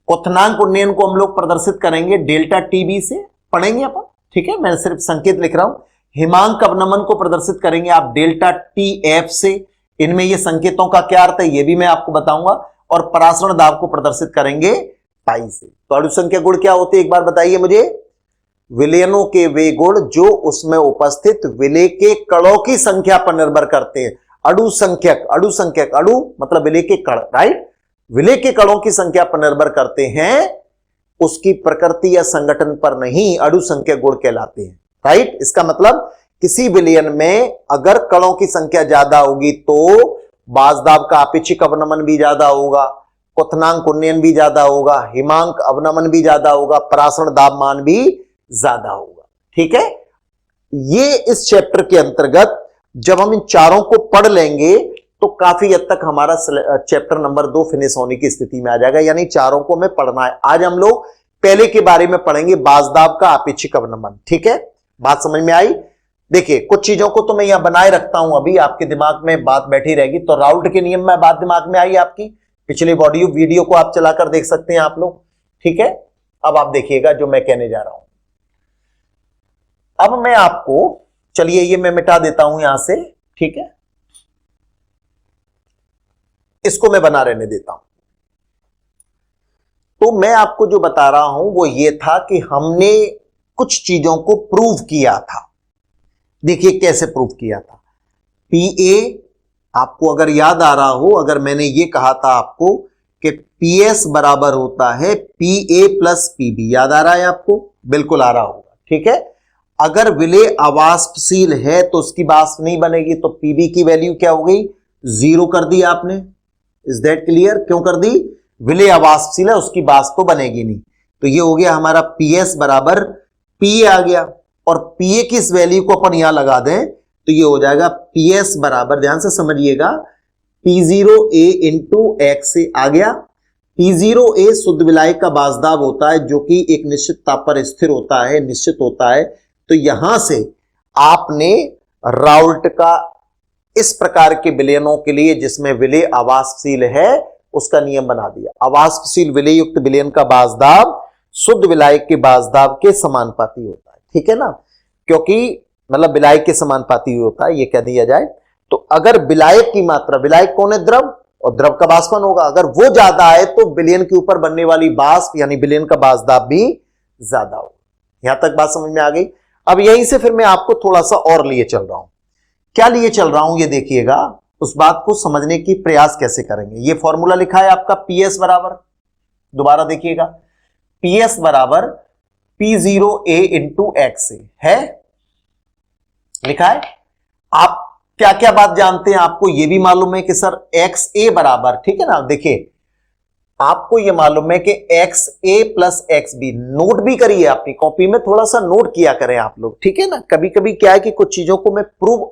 क्वथनांक उन्नयन को हम लोग प्रदर्शित करेंगे डेल्टा TB से, पढ़ेंगे अपन, ठीक है, मैं सिर्फ संकेत लिख रहा हूं। हिमांक अवनमन को प्रदर्शित करेंगे आप डेल्टा TF से। इनमें ये संकेतों का क्या अर्थ है ये भी मैं आपको बताऊंगा। और परासरण दाब को प्रदर्शित करेंगे पाई से। तो अणुसंख्यक गुण क्या होते हैं एक बार बताइए मुझे? विलयनों के वे गुण जो उसमें उपस्थित विलेय के कणों की संख्या पर निर्भर करते हैं। अणुसंख्यक, अणुसंख्यक, अणु मतलब विलेय के कण, राइट, विलेय के कणों की संख्या पर निर्भर करते हैं, उसकी प्रकृति या संगठन पर नहीं, अणुसंख्यक गुण कहलाते हैं, राइट। इसका मतलब किसी विलयन में अगर कणों की संख्या ज्यादा होगी तो बाजदाब का अपेक्षिक अवनमन भी ज्यादा होगा, क्वथनांक उन्नयन भी ज्यादा होगा, हिमांक अवनमन भी ज्यादा होगा, परासरण दाब मान भी ज्यादा होगा, ठीक है। ये इस चैप्टर के अंतर्गत जब हम इन चारों को पढ़ लेंगे तो काफी हद तक हमारा चैप्टर नंबर 2 फिनिश होने की स्थिति में आ जाएगा, यानी चारों को हमें पढ़ना है। आज हम लोग पहले के बारे में पढ़ेंगे, बाजदाब का अपेक्षिक अवनमन, ठीक है। बात समझ में आई? देखिए कुछ चीजों को तो मैं यहां बनाए रखता हूं, अभी आपके दिमाग में बात बैठी रहेगी। तो राउल्ट के नियम में बात दिमाग में आई आपकी? पिछले वीडियो को आप चलाकर देख सकते हैं आप लोग, ठीक है। अब आप देखिएगा जो मैं कहने जा रहा हूं। अब मैं आपको, चलिए ये मैं मिटा देता हूं यहां से, ठीक है, इसको मैं बना रहने देता हूं। तो मैं आपको जो बता रहा हूं वो ये था कि हमने कुछ चीजों को प्रूव किया था। देखिए कैसे प्रूव किया था। PA, आपको अगर याद आ रहा हो, अगर मैंने ये कहा था आपको कि PS बराबर होता है PA प्लस PB, याद आ रहा है आपको? बिल्कुल आ रहा होगा, ठीक है। अगर विलेय अवाष्पशील है तो उसकी वाष्प नहीं बनेगी, तो PB की वैल्यू क्या हो गई? 0 कर दी आपने। Is that clear? क्यों कर दी? विलेय अवाष्पशील है, उसकी वाष्प तो बनेगी नहीं। तो ये हो गया हमारा PS बराबर PA आ गया, और PA की इस वैल्यू को अपन यहां लगा दें तो ये हो जाएगा PS बराबर, ध्यान से समझिएगा, P0A इंटू X से आ गया। P0A शुद्ध विलायक का बाजदाब होता है जो कि एक निश्चित ताप पर स्थिर होता है, निश्चित होता है। तो यहां से आपने राउल्ट का इस प्रकार के विलयनों के लिए जिसमें विलेय अवाष्पशील है उसका नियम बना दिया। अवाष्पशील विलेय युक्त विलयन का बाजदाब शुद्ध विलायक के बाजदाब के समानुपाती होता है, ठीक है ना, क्योंकि मतलब विलायक के समानुपाती होता है, ये कह दिया जाए, तो अगर विलायक की मात्रा, विलायक कौन है? द्रव, और द्रव का बाष्पन होगा, अगर वो ज्यादा है तो विलयन के ऊपर बनने वाली बाष्प यानी विलयन का बाष्प दाब भी ज्यादा होगा। यहां तक बात समझ में आ गई। अब यहीं से फिर मैं आपको थोड़ा सा और लिए चल रहा हूं। क्या लिए चल रहा हूं ये देखिएगा, उस बात को समझने की प्रयास कैसे करेंगे। ये फॉर्मूला लिखा है आपका पीएस बराबर, दोबारा देखिएगा, पीएस बराबर P0A इंटू एक्स है, लिखा है। आप क्या क्या बात जानते हैं, आपको यह भी मालूम है कि सर एक्स ए बराबर, ठीक है ना, देखिए आपको यह मालूम है कि एक्स ए प्लस एक्स बी, नोट भी करिए अपनी कॉपी में, थोड़ा सा नोट किया करें आप लोग, ठीक है ना। कभी कभी क्या है कि कुछ चीजों को मैं प्रूव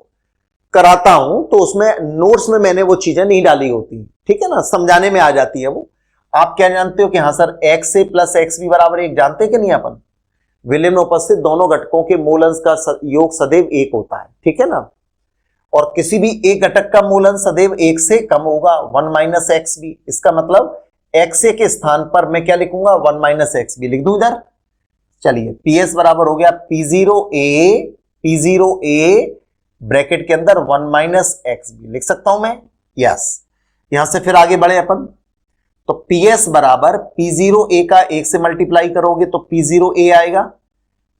कराता हूं तो उसमें नोट्स में मैंने वो चीजें नहीं डाली होती, ठीक है ना, समझाने में आ जाती है वो। आप क्या जानते हो कि हाँ सर एक्स ए प्लस एक्स बी बराबर एक, जानते हैं कि नहीं अपन? विलयन में उपस्थित दोनों घटकों के मूल अंश का योग सदैव एक होता है, ठीक है ना, और किसी भी एक घटक का मूल अंश सदैव एक से कम होगा, 1 माइनस एक्स बी। इसका मतलब एक्स ए के स्थान पर मैं क्या लिखूंगा? 1 माइनस एक्स बी लिख दूं इधर। चलिए पीएस बराबर हो गया P0A ब्रैकेट के अंदर 1 माइनस एक्स बी लिख सकता हूं मैं, यस। यहां से फिर आगे बढ़े अपन, तो पीएस बराबर P0A का एक से मल्टीप्लाई करोगे तो P0A आएगा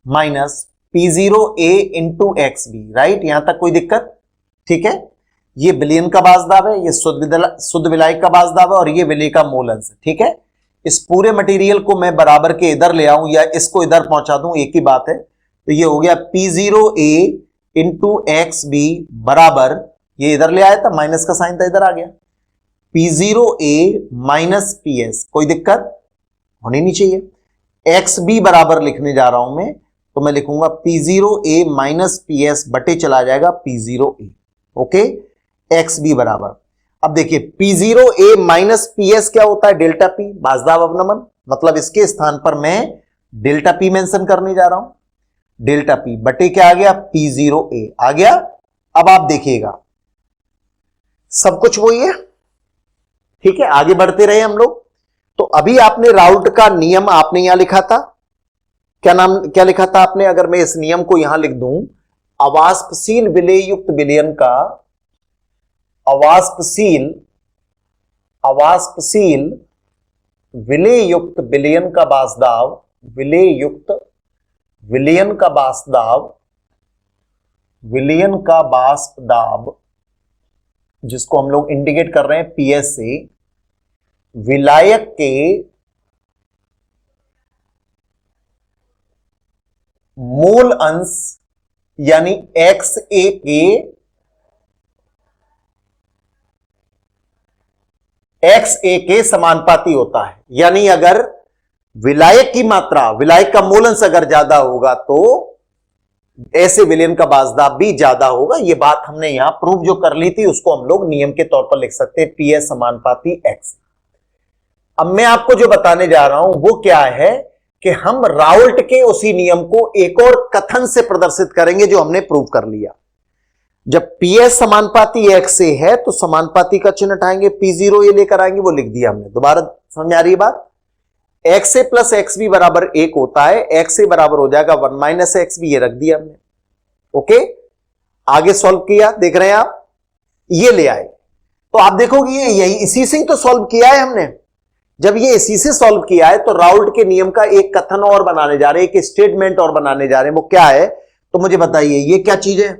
minus P0A into X B, right. यहां तक कोई दिक्कत? ठीक है, ये विलयन का बाष्पदाब है, ये शुद्ध विलायक का बाष्पदाब है, और ये विलय का मूल अंश है, ठीक है। इस पूरे मटेरियल को मैं बराबर के इधर ले आऊं या इसको इधर पहुंचा दूं, एक ही बात है। तो ये हो गया P0A इंटू एक्स बी बराबर, ये इधर ले आया था, माइनस का साइन था, इधर आ गया P0A माइनस PS। कोई दिक्कत होनी नहीं चाहिए। एक्स बी बराबर लिखने जा रहा हूं मैं, तो मैं लिखूंगा P0A माइनस PS बटे चला जाएगा P0A, ओके। एक्स बी बराबर, अब देखिए P0A माइनस PS क्या होता है? डेल्टा P, बाष्पदाब अवनमन, मतलब इसके स्थान पर मैं डेल्टा P मेंशन करने जा रहा हूं, डेल्टा P बटे क्या आ गया? P0A आ गया। अब आप देखिएगा सब कुछ वही है, ठीक है, आगे बढ़ते रहे हम लोग। तो अभी आपने राउल्ट का नियम आपने यहां लिखा था, क्या लिखा था आपने? अगर मैं इस नियम को यहां लिख दूं, अवाष्पशील विलय युक्त विलयन का, अवाष्पशील विलय युक्त विलयन का बाष्पदाब, विलय युक्त विलयन का बाष्पदाब, विलयन का बाष्पदाब जिसको हम लोग इंडिकेट कर रहे हैं पीएस से, विलायक के मूल अंश यानी XA के समानुपाती होता है। यानी अगर विलायक की मात्रा, विलायक का मूल अंश अगर ज्यादा होगा तो ऐसे विलयन का बाष्पदाब भी ज्यादा होगा। यह बात हमने यहां प्रूव जो कर ली थी उसको हम लोग नियम के तौर पर लिख सकते हैं, PS समानुपाती X। अब मैं आपको जो बताने जा रहा हूं वो क्या है कि हम राउल्ट के उसी नियम को एक और कथन से प्रदर्शित करेंगे जो हमने प्रूव कर लिया। जब PS समानुपाती XA है तो समानुपाती का चिन्ह हटाएंगे, P0A लेकर आएंगे, वो लिख दिया हमने। दोबारा समझ आ रही है बात? XA प्लस XB बराबर 1 होता है, XA बराबर हो जाएगा 1 माइनस XB, ये रख दिया हमने, ओके। आगे सॉल्व किया, देख रहे हैं आप, ये ले आए तो आप देखोगे ये यही इसी से तो सॉल्व किया है हमने। जब ये इसी से सॉल्व किया है तो राउल्ट के नियम का एक कथन और बनाने जा रहे हैं, एक स्टेटमेंट और बनाने जा रहे हैं। वो क्या है तो मुझे बताइए, ये क्या चीज है?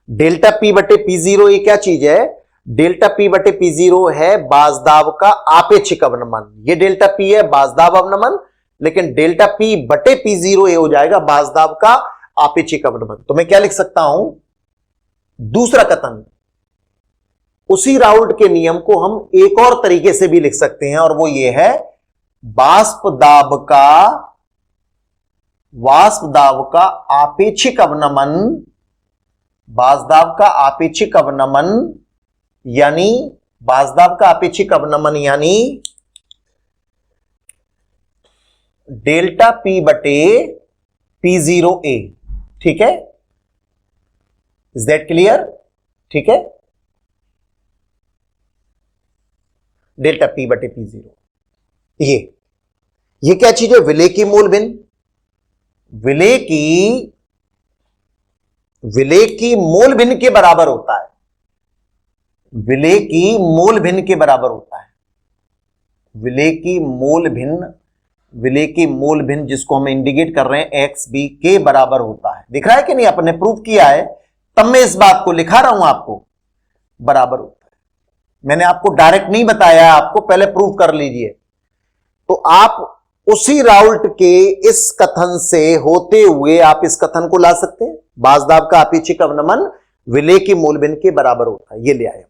डेल्टा P बटे P0 ये क्या चीज है? डेल्टा P बटे P0 है बाष्पदाब का आपेक्षिक अवनमन। ये डेल्टा P है बाष्पदाब अवनमन, लेकिन डेल्टा P बटे P0 ये हो जाएगा बाष्पदाब का आपेक्षिक अवनमन। तो मैं क्या लिख सकता हूं? दूसरा कथन, उसी राउल्ट के नियम को हम एक और तरीके से भी लिख सकते हैं, और वो ये है बाष्पदाब का आपेक्षिक अवनमन, बाष्पदाब का आपेक्षिक अवनमन यानी बाष्पदाब का आपेक्षिक अवनमन यानी डेल्टा P बटे P0A, ठीक है। Is that clear? ठीक है, डेल्टा P बटे P0। ये क्या चीज है? विलय की मूल भिन्न, विलय की विलेय की मोल भिन्न के बराबर होता है, विलेय की मोल भिन्न के बराबर होता है, विलेय की मोल भिन्न, विलेय की मोल भिन्न जिसको हम इंडिकेट कर रहे हैं एक्स बी के बराबर होता है। दिख रहा है कि नहीं, अपने प्रूफ किया है, तब मैं इस बात को लिखा रहा हूं आपको, बराबर होता है। मैंने आपको डायरेक्ट नहीं बताया, आपको पहले प्रूफ कर लीजिए। तो आप उसी राउल्ट के इस कथन से होते हुए आप इस कथन को ला सकते हैं, बाजदाब का आपेक्षिक अवनमन विलेय की मोल भिन्न के बराबर होता है, ये ले आए।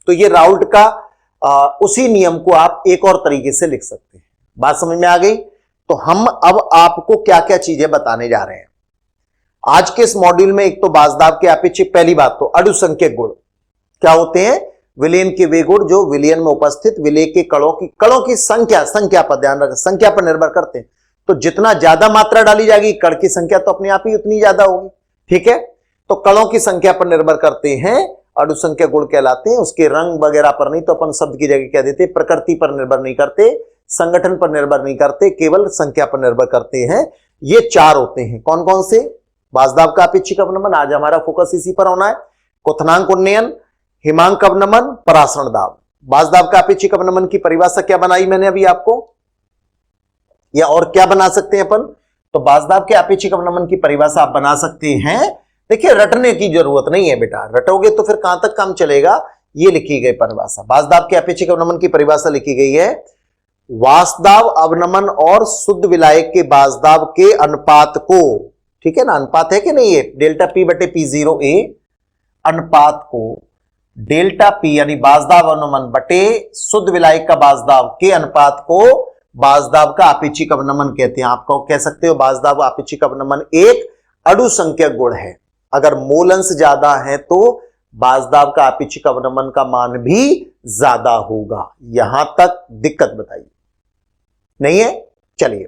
तो ये राउल्ट का उसी नियम को आप एक और तरीके से लिख सकते हैं। बात समझ में आ गई? तो हम अब आपको क्या क्या चीजें बताने जा रहे हैं आज के इस मॉड्यूल में। एक तो बाजदाब के आपेक्षिक, पहली बात तो अणुसंख्यक गुण क्या होते हैं, विलयन के वे गुण जो विलयन में उपस्थित विलेय के कणों की संख्या पर ध्यान रखें, संख्या पर निर्भर करते हैं। तो जितना ज्यादा मात्रा डाली जाएगी कण की संख्या तो अपने आप ही उतनी ज्यादा होगी, ठीक है। तो कणों की संख्या पर निर्भर करते हैं, अणुसंख्यक गुण कहलाते हैं। उसके रंग वगैरह पर नहीं, तो अपन शब्द की जगह कह देते, प्रकृति पर निर्भर नहीं करते, संगठन पर निर्भर नहीं करते, केवल संख्या पर निर्भर करते हैं। ये चार होते हैं, कौन कौन से? बाजदाब का आपेक्षिक अवनमन, आज हमारा फोकस इसी पर होना है। क्वथनांक उन्नयन, हिमांक अवनमन, परासरण दाब। बाजदाब का आपेक्षिक अवनमन की परिभाषा क्या बनाई मैंने अभी आपको, या और क्या बना सकते हैं अपन? तो बाजदाब के आपेक्षिक अवनमन की परिभाषा आप बना सकते हैं। देखिए, रटने की जरूरत नहीं है बेटा, रटोगे तो फिर कहां तक काम चलेगा। ये लिखी गई परिभाषा, बाजदाब के आपेक्षिक अवनमन की परिभाषा लिखी गई है, वाष्पदाब अवनमन और शुद्ध विलायक के बाजदाब के अनुपात को, ठीक है ना, अनुपात है कि नहीं है, डेल्टा पी बटे पी जीरो ए, अनुपात को डेल्टा पी यानी बाजदाब अवनमन बटे शुद्ध विलायक का बाजदाब के अनुपात को बाजदाब का आपेक्षिक अवनमन कहते हैं। आपको कह सकते हो बाजदाब आपेक्षिक अवनमन एक अणुसंख्यक गुण है। अगर मोल अंश ज्यादा है तो बाजदाब का आपेक्षिक अवनमन का मान भी ज्यादा होगा। यहां तक दिक्कत बताइए, नहीं है? चलिए,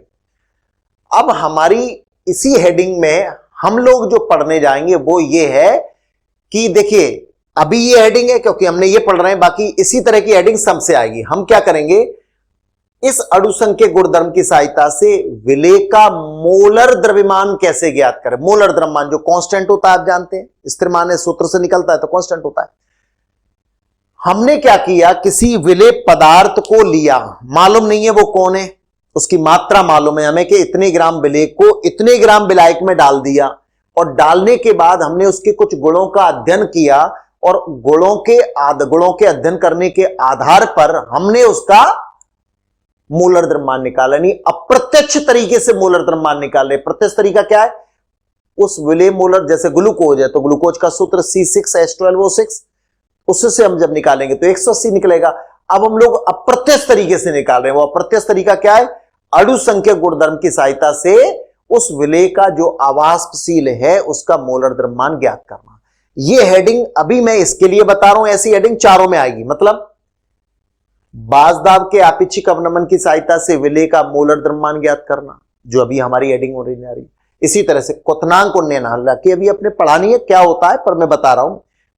अब हमारी इसी हेडिंग में हम लोग जो पढ़ने जाएंगे वो ये है कि देखिए, अभी ये हेडिंग है क्योंकि हमने ये पढ़ रहे हैं, बाकी इसी तरह की हेडिंग सबसे आएगी। हम क्या करेंगे, इस अणुसंख्यक गुणधर्म की सहायता से विलेय का मोलर द्रव्यमान कैसे ज्ञात करें। मोलर द्रव्यमान जो कांस्टेंट होता है, आप जानते हैं, स्थिर मान सूत्र से निकलता है तो कांस्टेंट होता है। हमने क्या किया, किसी विलेय पदार्थ को लिया, मालूम नहीं है वो कौन है, उसकी मात्रा मालूम है हमें कि इतने ग्राम विलेय को इतने ग्राम विलायक में डाल दिया, और डालने के बाद हमने उसके कुछ गुणों का अध्ययन किया, और गुणों के अध्ययन करने के आधार पर हमने उसका मोलर द्रव्यमान निकाला। नहीं, अप्रत्यक्ष तरीके से मोलर द्रव्यमान निकाले। प्रत्यक्ष तरीका क्या है, उस विलेय मोलर, जैसे ग्लूकोज है तो ग्लूकोज का सूत्र C6H12O6, उससे हम जब निकालेंगे तो 180 निकलेगा। अब हम लोग अप्रत्यक्ष तरीके से निकाल रहे हैं। वो अप्रत्यक्ष तरीका क्या है, अणुसंख्यक गुणधर्म की सहायता से उस विलेय का जो अवाष्पशील है उसका मोलर द्रव्यमान ज्ञात करना। ये हेडिंग अभी मैं इसके लिए बता रहा हूं, ऐसी हेडिंग चारों में आएगी। मतलब बाजदाब के आपेक्षिक अवनमन की सहायता से विलेय का मोलर द्रव्यमान ज्ञात करना, जो अभी हमारी हेडिंग हो रही। इसी तरह से क्वथनांक उन्नयन, हालांकि अभी अपने पढ़ा नहीं है क्या होता है, पर मैं बता रहा हूं।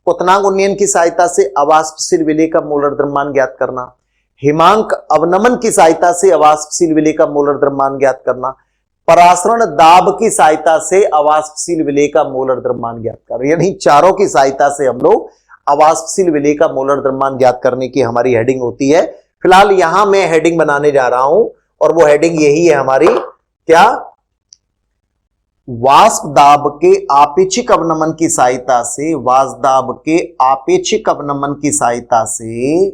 क्वथनांक उन्नयन की सहायता से अवाष्पशील विलेय का मोलर द्रव्यमान ज्ञात करना, हिमांक अवनमन की सहायता से अवाष्पशील विलेय का मोलर द्रव्यमान ज्ञात करना, परासरण दाब की सहायता से अवाष्पशील विलेय का मोलर द्रव्यमान ज्ञात करना। यानी चारों की सहायता से हम लोग अवाष्पशील विलेय का मोलर द्रव्यमान ज्ञात करने की हमारी हेडिंग होती है। फिलहाल यहां मैं हेडिंग बनाने जा रहा हूं, और वो हेडिंग यही है हमारी, क्या, वाष्पदाब के आपेक्षिक अवनमन की सहायता से, वाष्पदाब के आपेक्षिक अवनमन की सहायता से,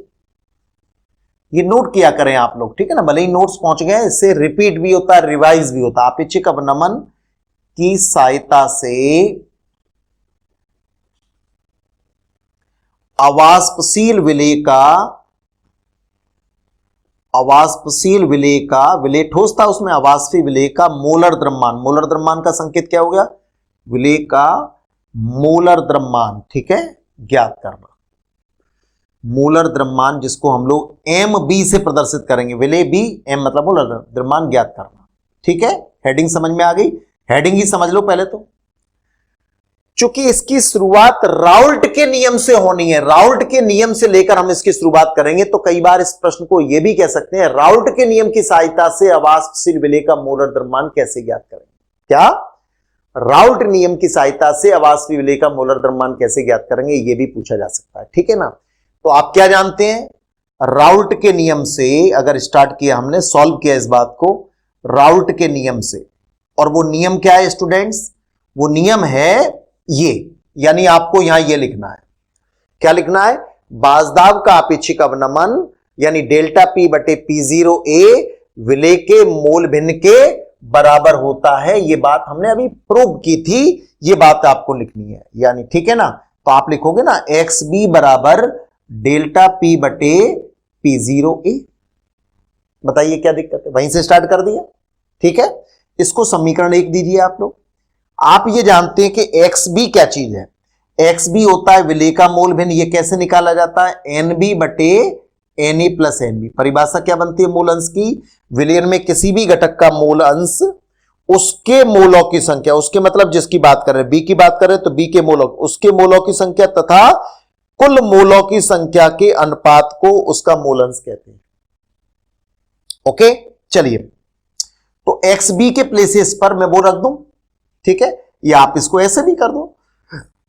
ये नोट किया करें आप लोग, ठीक है ना, भले ही नोट्स पहुंच गए, इससे रिपीट भी होता है, रिवाइज भी होता है। आपेक्षिक अवनमन की सहायता से अवाष्पशील विलेय का विलेय ठोस था, उसमें अवाष्पीय विलेय का मोलर द्रव्यमान, मोलर द्रव्यमान का संकेत क्या हो गया, विलेय का मोलर द्रव्यमान, ठीक है, ज्ञात करना। मोलर द्रव्यमान जिसको हम लोग MB से प्रदर्शित करेंगे, विलेय B, M मतलब मोलर द्रव्यमान ज्ञात करना, ठीक है। हेडिंग समझ में आ गई, हेडिंग ही समझ लो पहले तो। चूंकि इसकी शुरुआत राउल्ट के नियम से होनी है, राउल्ट के नियम से लेकर हम इसकी शुरुआत करेंगे, तो कई बार इस प्रश्न को यह भी कह सकते हैं, राउल्ट के नियम की सहायता से अवाष्पशील विलेय का मोलर द्रव्यमान कैसे ज्ञात करेंगे। क्या, राउल्ट नियम की सहायता से अवास्तविक विलेय का मोलर द्रव्यमान कैसे ज्ञात करेंगे, यह भी पूछा जा सकता है। ठीक है ना। तो आप क्या जानते हैं, राउल्ट के नियम से अगर स्टार्ट किया, हमने सॉल्व किया इस बात को राउल्ट के नियम से, और वो नियम क्या है स्टूडेंट्स, वो नियम है ये, यानी आपको यहां ये लिखना है, क्या लिखना है, बाजदाब का अपेक्षिक अवनमन यानी डेल्टा पी बटे P0 A विलेय के मोल भिन्न के बराबर होता है। ये बात हमने अभी प्रूव की थी, ये बात आपको लिखनी है, यानी ठीक है ना। तो आप लिखोगे ना XB बराबर डेल्टा P बटे P0 A। बताइए क्या दिक्कत है, वहीं से स्टार्ट कर दिया। ठीक है, इसको समीकरण 1 दीजिए आप लोग। आप ये जानते हैं कि XB क्या चीज है, XB होता है विलेय का मोल भिन्न। ये कैसे निकाला जाता है, NB बटे Na प्लस NB। परिभाषा क्या बनती है मोल अंश की, विलयन में किसी भी घटक का मोल अंश उसके मोलों की संख्या, उसके मतलब जिसकी बात कर रहे हैं, B की बात कर रहे हैं तो B के मोलों, उसके मोलों की संख्या तथा कुल मोलों की संख्या के अनुपात को उसका मोल अंश कहते हैं। ओके, चलिए, तो XB के प्लेसेस पर मैं वो रख दूं, ठीक है, या आप इसको ऐसे भी कर दो,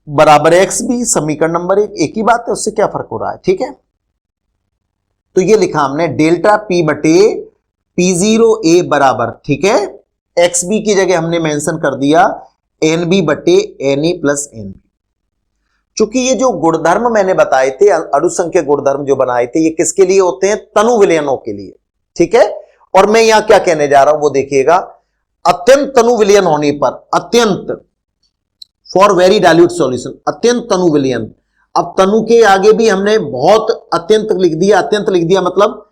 बराबर XB समीकरण नंबर 1, एक ही बात है, उससे क्या फर्क हो रहा है। ठीक है, तो ये लिखा हमने डेल्टा P बटे P0 A बराबर, ठीक है, XB की जगह हमने मेंशन कर दिया NB बटे Na प्लस NB। चूंकि ये जो गुणधर्म मैंने बताए थे, अणुसंख्यक गुणधर्म जो बनाए थे, ये किसके लिए होते हैं, तनु विलयनों के लिए। ठीक है, और मैं यहां क्या कहने जा रहा हूं वो देखिएगा, अत्यंत तनु विलयन होने पर, अत्यंत फॉर वेरी डाइल्यूट सॉल्यूशन, अत्यंत तनु विलयन। अब तनु के आगे भी हमने बहुत अत्यंत लिख दिया, अत्यंत लिख दिया मतलब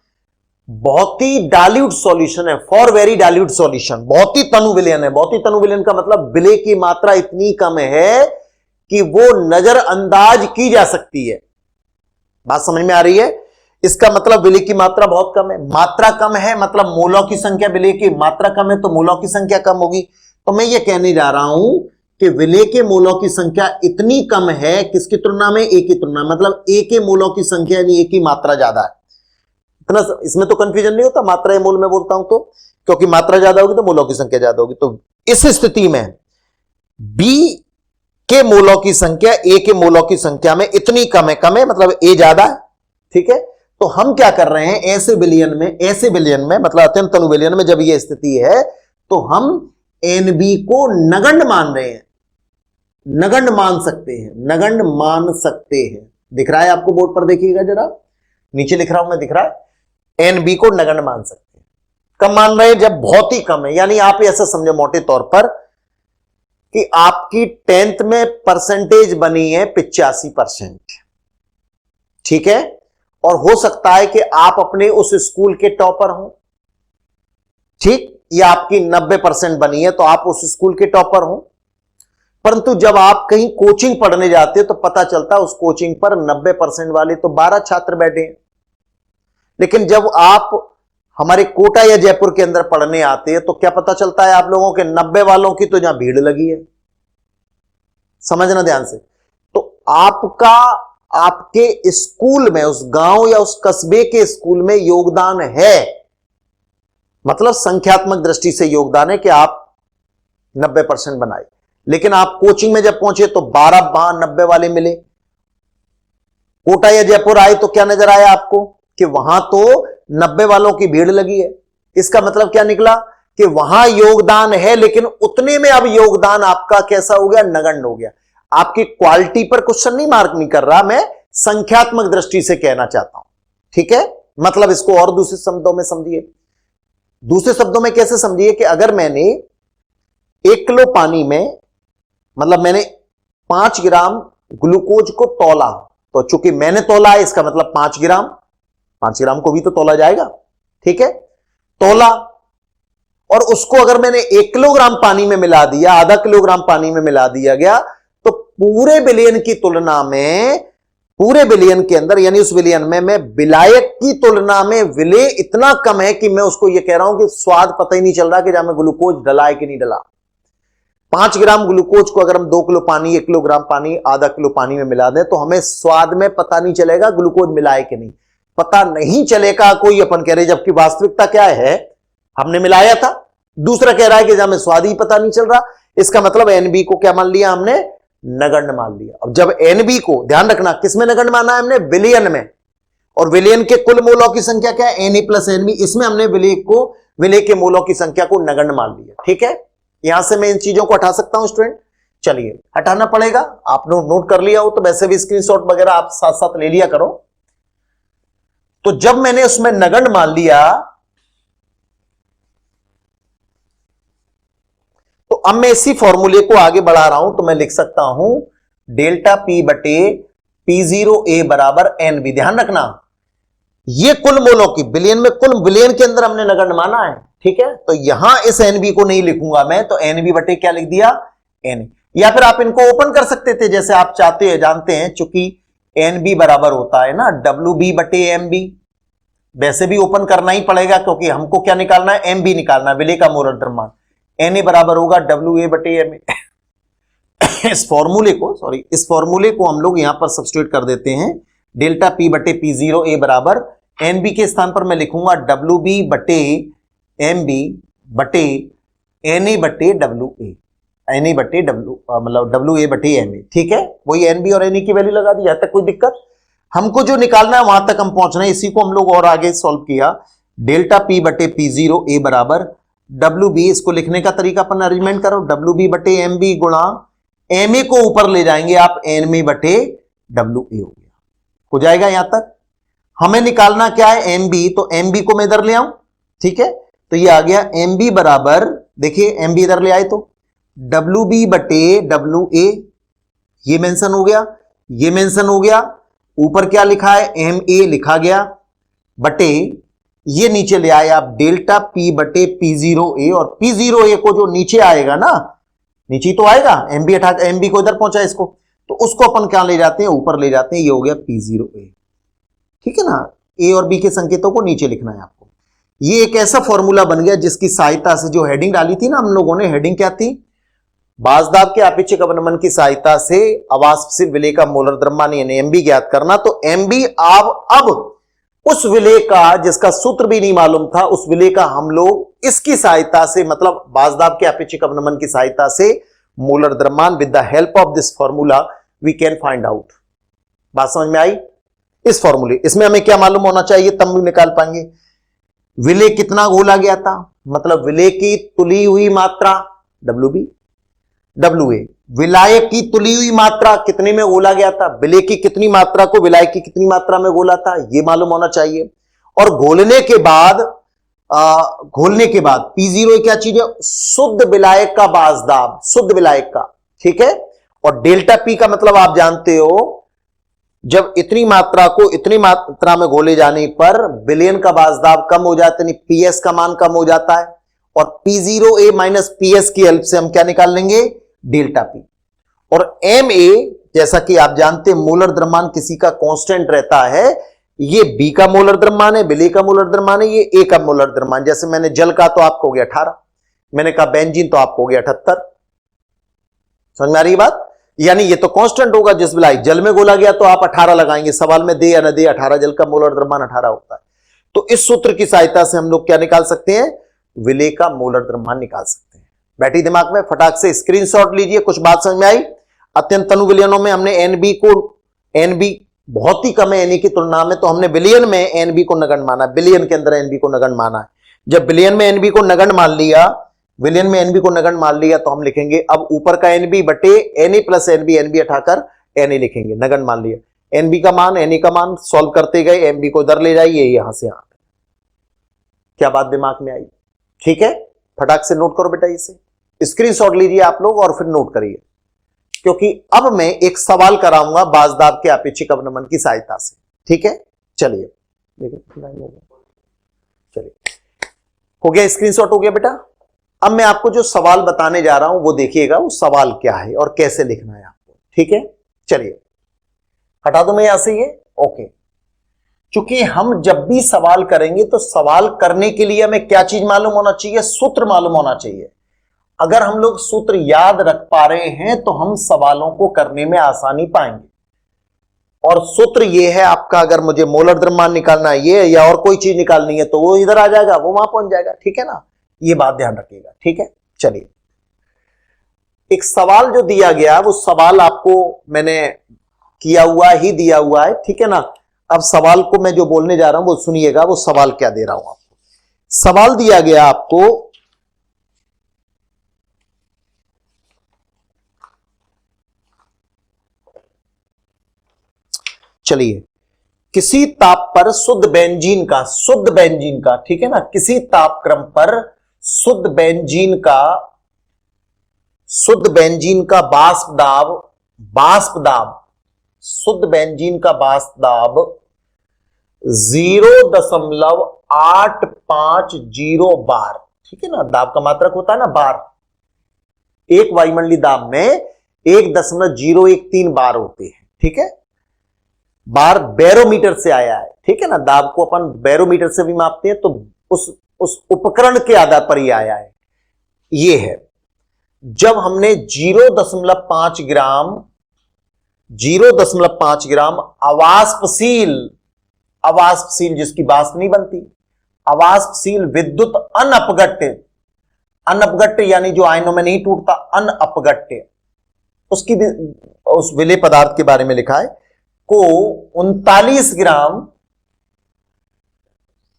बहुत ही डाइल्यूट सॉल्यूशन है, फॉर वेरी डाइल्यूट सॉल्यूशन, बहुत ही तनु विलयन है। बहुत ही तनु विलयन का मतलब विलेय की मात्रा इतनी कम है कि वो नजरअंदाज की जा सकती है। बात समझ में आ रही है, इसका मतलब विलेय की मात्रा बहुत कम है। मात्रा कम है मतलब मोलों की संख्या, विलेय की मात्रा कम है तो मोलों की संख्या कम होगी। तो मैं ये कहने जा रहा हूं कि विलेय के मोलों की संख्या इतनी कम है, किसकी तुलना में, ए की तुलना में, मतलब ए के मोलों की संख्या यानी ए की मात्रा ज्यादा है। इतना इसमें तो कंफ्यूजन नहीं होता, मात्रा या मोल में बोलता हूं तो, क्योंकि मात्रा ज्यादा होगी तो मोलों की संख्या ज्यादा होगी। तो इस स्थिति में बी के मोलों की संख्या ए के मोलों की संख्या में इतनी कम है मतलब ए ज्यादा है। ठीक है, तो हम क्या कर रहे हैं, ऐसे विलयन में मतलब अत्यंत तनु विलयन में जब यह स्थिति है तो हम NB को नगण्य मान रहे हैं, नगण्य मान सकते हैं, नगण्य मान सकते हैं। दिख रहा है आपको बोर्ड पर, देखिएगा जरा, नीचे लिख रहा हूं मैं, दिख रहा है, NB को नगण्य मान सकते हैं। कब मान रहे हैं, जब बहुत ही कम है। यानी आप ऐसा समझो मोटे तौर पर कि आपकी 10th में परसेंटेज बनी है 85%, ठीक है, और हो सकता है कि आप अपने उस स्कूल के टॉपर हो, ठीक, या आपकी 90% बनी है तो आप उस स्कूल के टॉपर हो। परंतु जब आप कहीं कोचिंग पढ़ने जाते हो तो पता चलता है उस कोचिंग पर 90% वाले तो 12 छात्र बैठे हैं। लेकिन जब आप हमारे कोटा या जयपुर के अंदर पढ़ने आते हैं तो क्या पता चलता है आप लोगों के 90 वालों की तो जहां भीड़ लगी है। समझना ध्यान से। तो आपका आपके स्कूल में, उस गांव या उस कस्बे के स्कूल में योगदान है, मतलब संख्यात्मक दृष्टि से योगदान है कि आप 90% बनाए। लेकिन आप कोचिंग में जब पहुंचे तो 12 90 वाले मिले। कोटा या जयपुर आए तो क्या नजर आया आपको कि वहां तो 90 वालों की भीड़ लगी है। इसका मतलब क्या निकला कि वहां योगदान है, लेकिन उतने में अब योगदान आपका कैसा हो गया, नगण्य हो गया। आपकी क्वालिटी पर क्वेश्चन नहीं मार्क नहीं कर रहा, मैं संख्यात्मक दृष्टि से कहना चाहता हूं। ठीक है, मतलब इसको और दूसरे शब्दों में समझिए। दूसरे शब्दों में कैसे समझिए कि अगर मैंने 1 किलो पानी में, मतलब मैंने 5 ग्राम ग्लूकोज को तौला, तो चूंकि मैंने तौला है इसका मतलब 5 ग्राम को भी तो तौला जाएगा। ठीक है, तौला, और उसको अगर मैंने 1 किलोग्राम पानी में मिला दिया, आधा किलोग्राम पानी में मिला दिया गया, तो पूरे विलयन की तुलना में, पूरे विलयन के अंदर यानी उस विलयन में मैं विलायक की तुलना में विलेय इतना कम है कि मैं उसको यह कह रहा हूं कि स्वाद पता ही नहीं चल रहा कि जहां में ग्लूकोज डला है कि नहीं डला। 5 ग्राम ग्लूकोज को अगर हम 2 किलो पानी, 1 किलोग्राम पानी, आधा किलो पानी में मिला दें तो हमें स्वाद में पता नहीं चलेगा ग्लूकोज मिला है कि नहीं, पता नहीं चलेगा। कोई अपन कह रहे, जबकि वास्तविकता क्या है, हमने मिलाया था। दूसरा कह रहा है कि जहां में स्वाद ही पता नहीं चल रहा। इसका मतलब एनबी को क्या मान लिया हमने, नगण्य मान लिया। अब जब एनबी को, ध्यान रखना किसमें नगण्य माना है हमने, विलयन में, और विलयन के कुल मूलों की संख्या क्या है, एन प्लस एनबी, इसमें हमने विलय के मूलों की संख्या को नगण्य मान लिया। ठीक है, यहां से मैं इन चीजों को हटा सकता हूं स्टूडेंट, चलिए हटाना पड़ेगा, आपने नोट कर लिया हो तो वैसे भी स्क्रीनशॉट वगैरह आप साथ साथ ले लिया करो। तो जब मैंने उसमें नगण्य मान लिया तो अब मैं इसी फॉर्मूले को आगे बढ़ा रहा हूं, तो मैं लिख सकता हूं डेल्टा पी बटे P0A बराबर एनबी। ध्यान रखना ये कुल मूलों की, बिलियन में कुल, बिलियन के अंदर हमने नगण्य माना है। ठीक है, तो यहां इस एनबी को नहीं लिखूंगा मैं, तो एनबी बटे क्या लिख दिया, एन। या फिर आप इनको ओपन कर सकते थे जैसे आप चाहते हैं, जानते हैं चूंकि एनबी बराबर होता है ना WB बटे एमबी, वैसे भी ओपन करना ही पड़ेगा क्योंकि हमको क्या निकालना है, एमबी निकालना है, विलय का मूलर द्रव्यमान। एन बराबर होगा WA बटे एम। इस फॉर्मूले को हम लोग यहां पर सब्स्टिट्यूट कर देते हैं, डेल्टा पी बटे P0A बराबर एनबी के स्थान पर मैं लिखूंगा WB बटे एमबी बटे एनए बटे WA, एनए बटे मतलब WA बटे एमए। ठीक है, वही एनबी और एनए की वैल्यू लगा दी, यहां तक कोई दिक्कत, हमको जो निकालना है वहां तक हम पहुंच रहे हैं, इसी को हम लोग और आगे सॉल्व किया। डेल्टा पी बटे P0A बराबर WB, इसको लिखने का तरीका अपन अरेंजमेंट करो, WB बटे MB गुणा MA को ऊपर ले जाएंगे आप, NB बटे WA हो जाएगा। यहां तक हमें निकालना क्या है, MB, तो MB को मैं इधर ले आऊं। ठीक है, तो ये आ गया MB बराबर, देखिए MB इधर ले आए तो WB बटे WA, ये मेंशन हो गया, ये मेंशन हो गया, ऊपर क्या लिखा है MA लिखा गया, बटे ये नीचे ले आए आप डेल्टा P बटे P0A, और P0A को जो नीचे आएगा ना, नीचे तो आएगा, MB हटा, MB को इधर पहुंचा इसको, तो उसको अपन क्या ले जाते हैं, ऊपर ले जाते हैं, ये हो गया P0A। ठीक है ना, A और B के संकेतों को नीचे लिखना है आपको। ये एक ऐसा फॉर्मूला बन गया जिसकी सहायता से, जो हेडिंग डाली थी ना हम लोगों ने, हेडिंग क्या थी, बाजदाब के आपेक्षिक अवनमन की सहायता से अवाष्पशील विलय का मोलर द्रव्यमान यानी MB ज्ञात करना। तो MB अब उस विलय का, जिसका सूत्र भी नहीं मालूम था, उस विलय का हम लोग इसकी सहायता से, मतलब बाजदाब के आपेक्षिक अवनमन की सहायता से मोलर द्रव्यमान with the help of this formula we can find out. बात समझ में आई? इस फॉर्मूले, इसमें हमें क्या मालूम होना चाहिए, तब भी निकाल पाएंगे विलय कितना घोला गया था, मतलब विलय की तुली हुई मात्रा WB, WA, विलायक की तुली हुई मात्रा कितने में घोला गया था, विलय की कितनी मात्रा को विलायक की कितनी मात्रा में घोला था, यह मालूम होना चाहिए। और घोलने के बाद P0 क्या चीज है, शुद्ध विलायक का बाजदाब, शुद्ध विलायक का। ठीक है, और डेल्टा P का मतलब आप जानते हो, जब इतनी मात्रा को इतनी मात्रा में घोले जाने पर विलयन का बाजदाब कम हो जाता है, PS का मान कम हो जाता है, और P0A माइनस PS की हेल्प से हम क्या निकाल लेंगे, डेल्टा P। और MA, जैसा कि आप जानते हैं मोलर द्रव्यमान किसी का कांस्टेंट रहता है, ये B का मोलर द्रव्यमान है, विलय का मोलर द्रव्यमान है, ये A का मोलर द्रव्यमान। जैसे मैंने जल का तो आपको हो गया 18, मैंने कहा बेंजीन तो आपको हो गया 78। समझ में आ रही बात? यानी ये तो कांस्टेंट होगा, जिस विलाय जल में घोला गया तो आप 18 लगाएंगे, सवाल में दे या न दे 18, जल का मोलर द्रव्यमान 18 होता है। तो इस सूत्र की सहायता से हम लोग क्या निकाल सकते हैं, विलय का मोलर द्रव्यमान निकाल सकते हैं। बैठी दिमाग में, फटाक से स्क्रीनशॉट लीजिए। कुछ बात समझ में आई? अत्यंत तनु विलयनों में हमने NB बहुत ही कम है NA की तुलना में, तो हमने विलयन में NB को नगण्य माना, विलयन के अंदर NB को नगण्य माना है। जब विलयन में NB को नगण्य मान लिया, विलयन में NB को नगण्य मान लिया, तो हम लिखेंगे अब ऊपर का NB बटे NA प्लस NB हटाकर NA लिखेंगे, नगण्य मान लिया। NB का मान, NA का मान सॉल्व करते गए, MB को इधर ले जाइए, यहां से यहां। क्या बात दिमाग में आई? ठीक है, फटाक से नोट करो बेटा, इसे स्क्रीनशॉट लीजिए आप लोग और फिर नोट करिए, क्योंकि अब मैं एक सवाल कराऊंगा बाजदाब के आपेक्षिक अवनमन की सहायता से। ठीक है, चलिए चलिए, हो गया, स्क्रीनशॉट हो गया बेटा। अब मैं आपको जो सवाल बताने जा रहा हूं वो देखिएगा, वो सवाल क्या है और कैसे लिखना है आपको। ठीक है, चलिए हटा दो मैं यहां से ये, ओके। क्योंकि हम जब भी सवाल करेंगे तो सवाल करने के लिए हमें क्या चीज मालूम होना चाहिए, सूत्र मालूम होना चाहिए। अगर हम लोग सूत्र याद रख पा रहे हैं तो हम सवालों को करने में आसानी पाएंगे। और सूत्र ये है आपका, अगर मुझे मोलर द्रव्यमान निकालना है ये, या और कोई चीज निकालनी है, तो वो इधर आ जाएगा, वो वहां पहुंच जाएगा। ठीक है ना, ये बात ध्यान रखिएगा। ठीक है, चलिए एक सवाल जो दिया गया वो सवाल आपको मैंने किया हुआ ही दिया हुआ है, ठीक है ना। अब सवाल को मैं जो बोलने जा रहा हूं वो सुनिएगा, वो सवाल क्या दे रहा हूं आपको। सवाल दिया गया आपको, चलिए, किसी ताप पर शुद्ध बेंजीन का, ठीक है ना, किसी तापक्रम पर शुद्ध बेंजीन का शुद्ध बेंजीन का वाष्प दाब 0.850 बार, ठीक है ना। दाब का मात्रक होता है ना बार, एक वायुमंडलीय दाब में 1.013 बार होते हैं, ठीक है। बार बैरोमीटर से आया है, ठीक है ना। दाब को अपन बैरोमीटर से भी मापते हैं, तो उस उपकरण के आधार पर ही आया है। ये है जब हमने 0.5 ग्राम अवाष्पशील जिसकी वाष्प नहीं बनती, अवाष्पशील विद्युत अनअपगट्य यानी जो आयनों में नहीं टूटता, अनअपगट्य, उसकी भी उस विलेय पदार्थ के बारे में लिखा है, को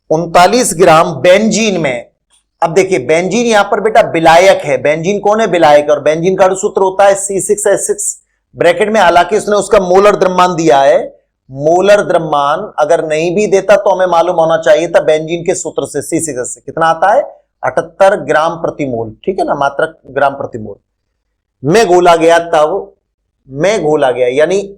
39 ग्राम बेंजीन में। अब देखिए बेंजीन यहां पर बेटा विलायक है, बेंजीन कौन है, विलायक, और बेंजीन का सूत्र होता है C6H6 ब्रैकेट में। हालांकि उसने उसका मोलर द्रव्यमान दिया है, मोलर द्रव्यमान अगर नहीं भी देता तो हमें मालूम होना चाहिए था बेंजीन के सूत्र से C6H6 कितना आता है, 78 ग्राम प्रति मोल, ठीक है ना, मात्रक ग्राम प्रति मोल में घोला गया। तब में घोला गया यानी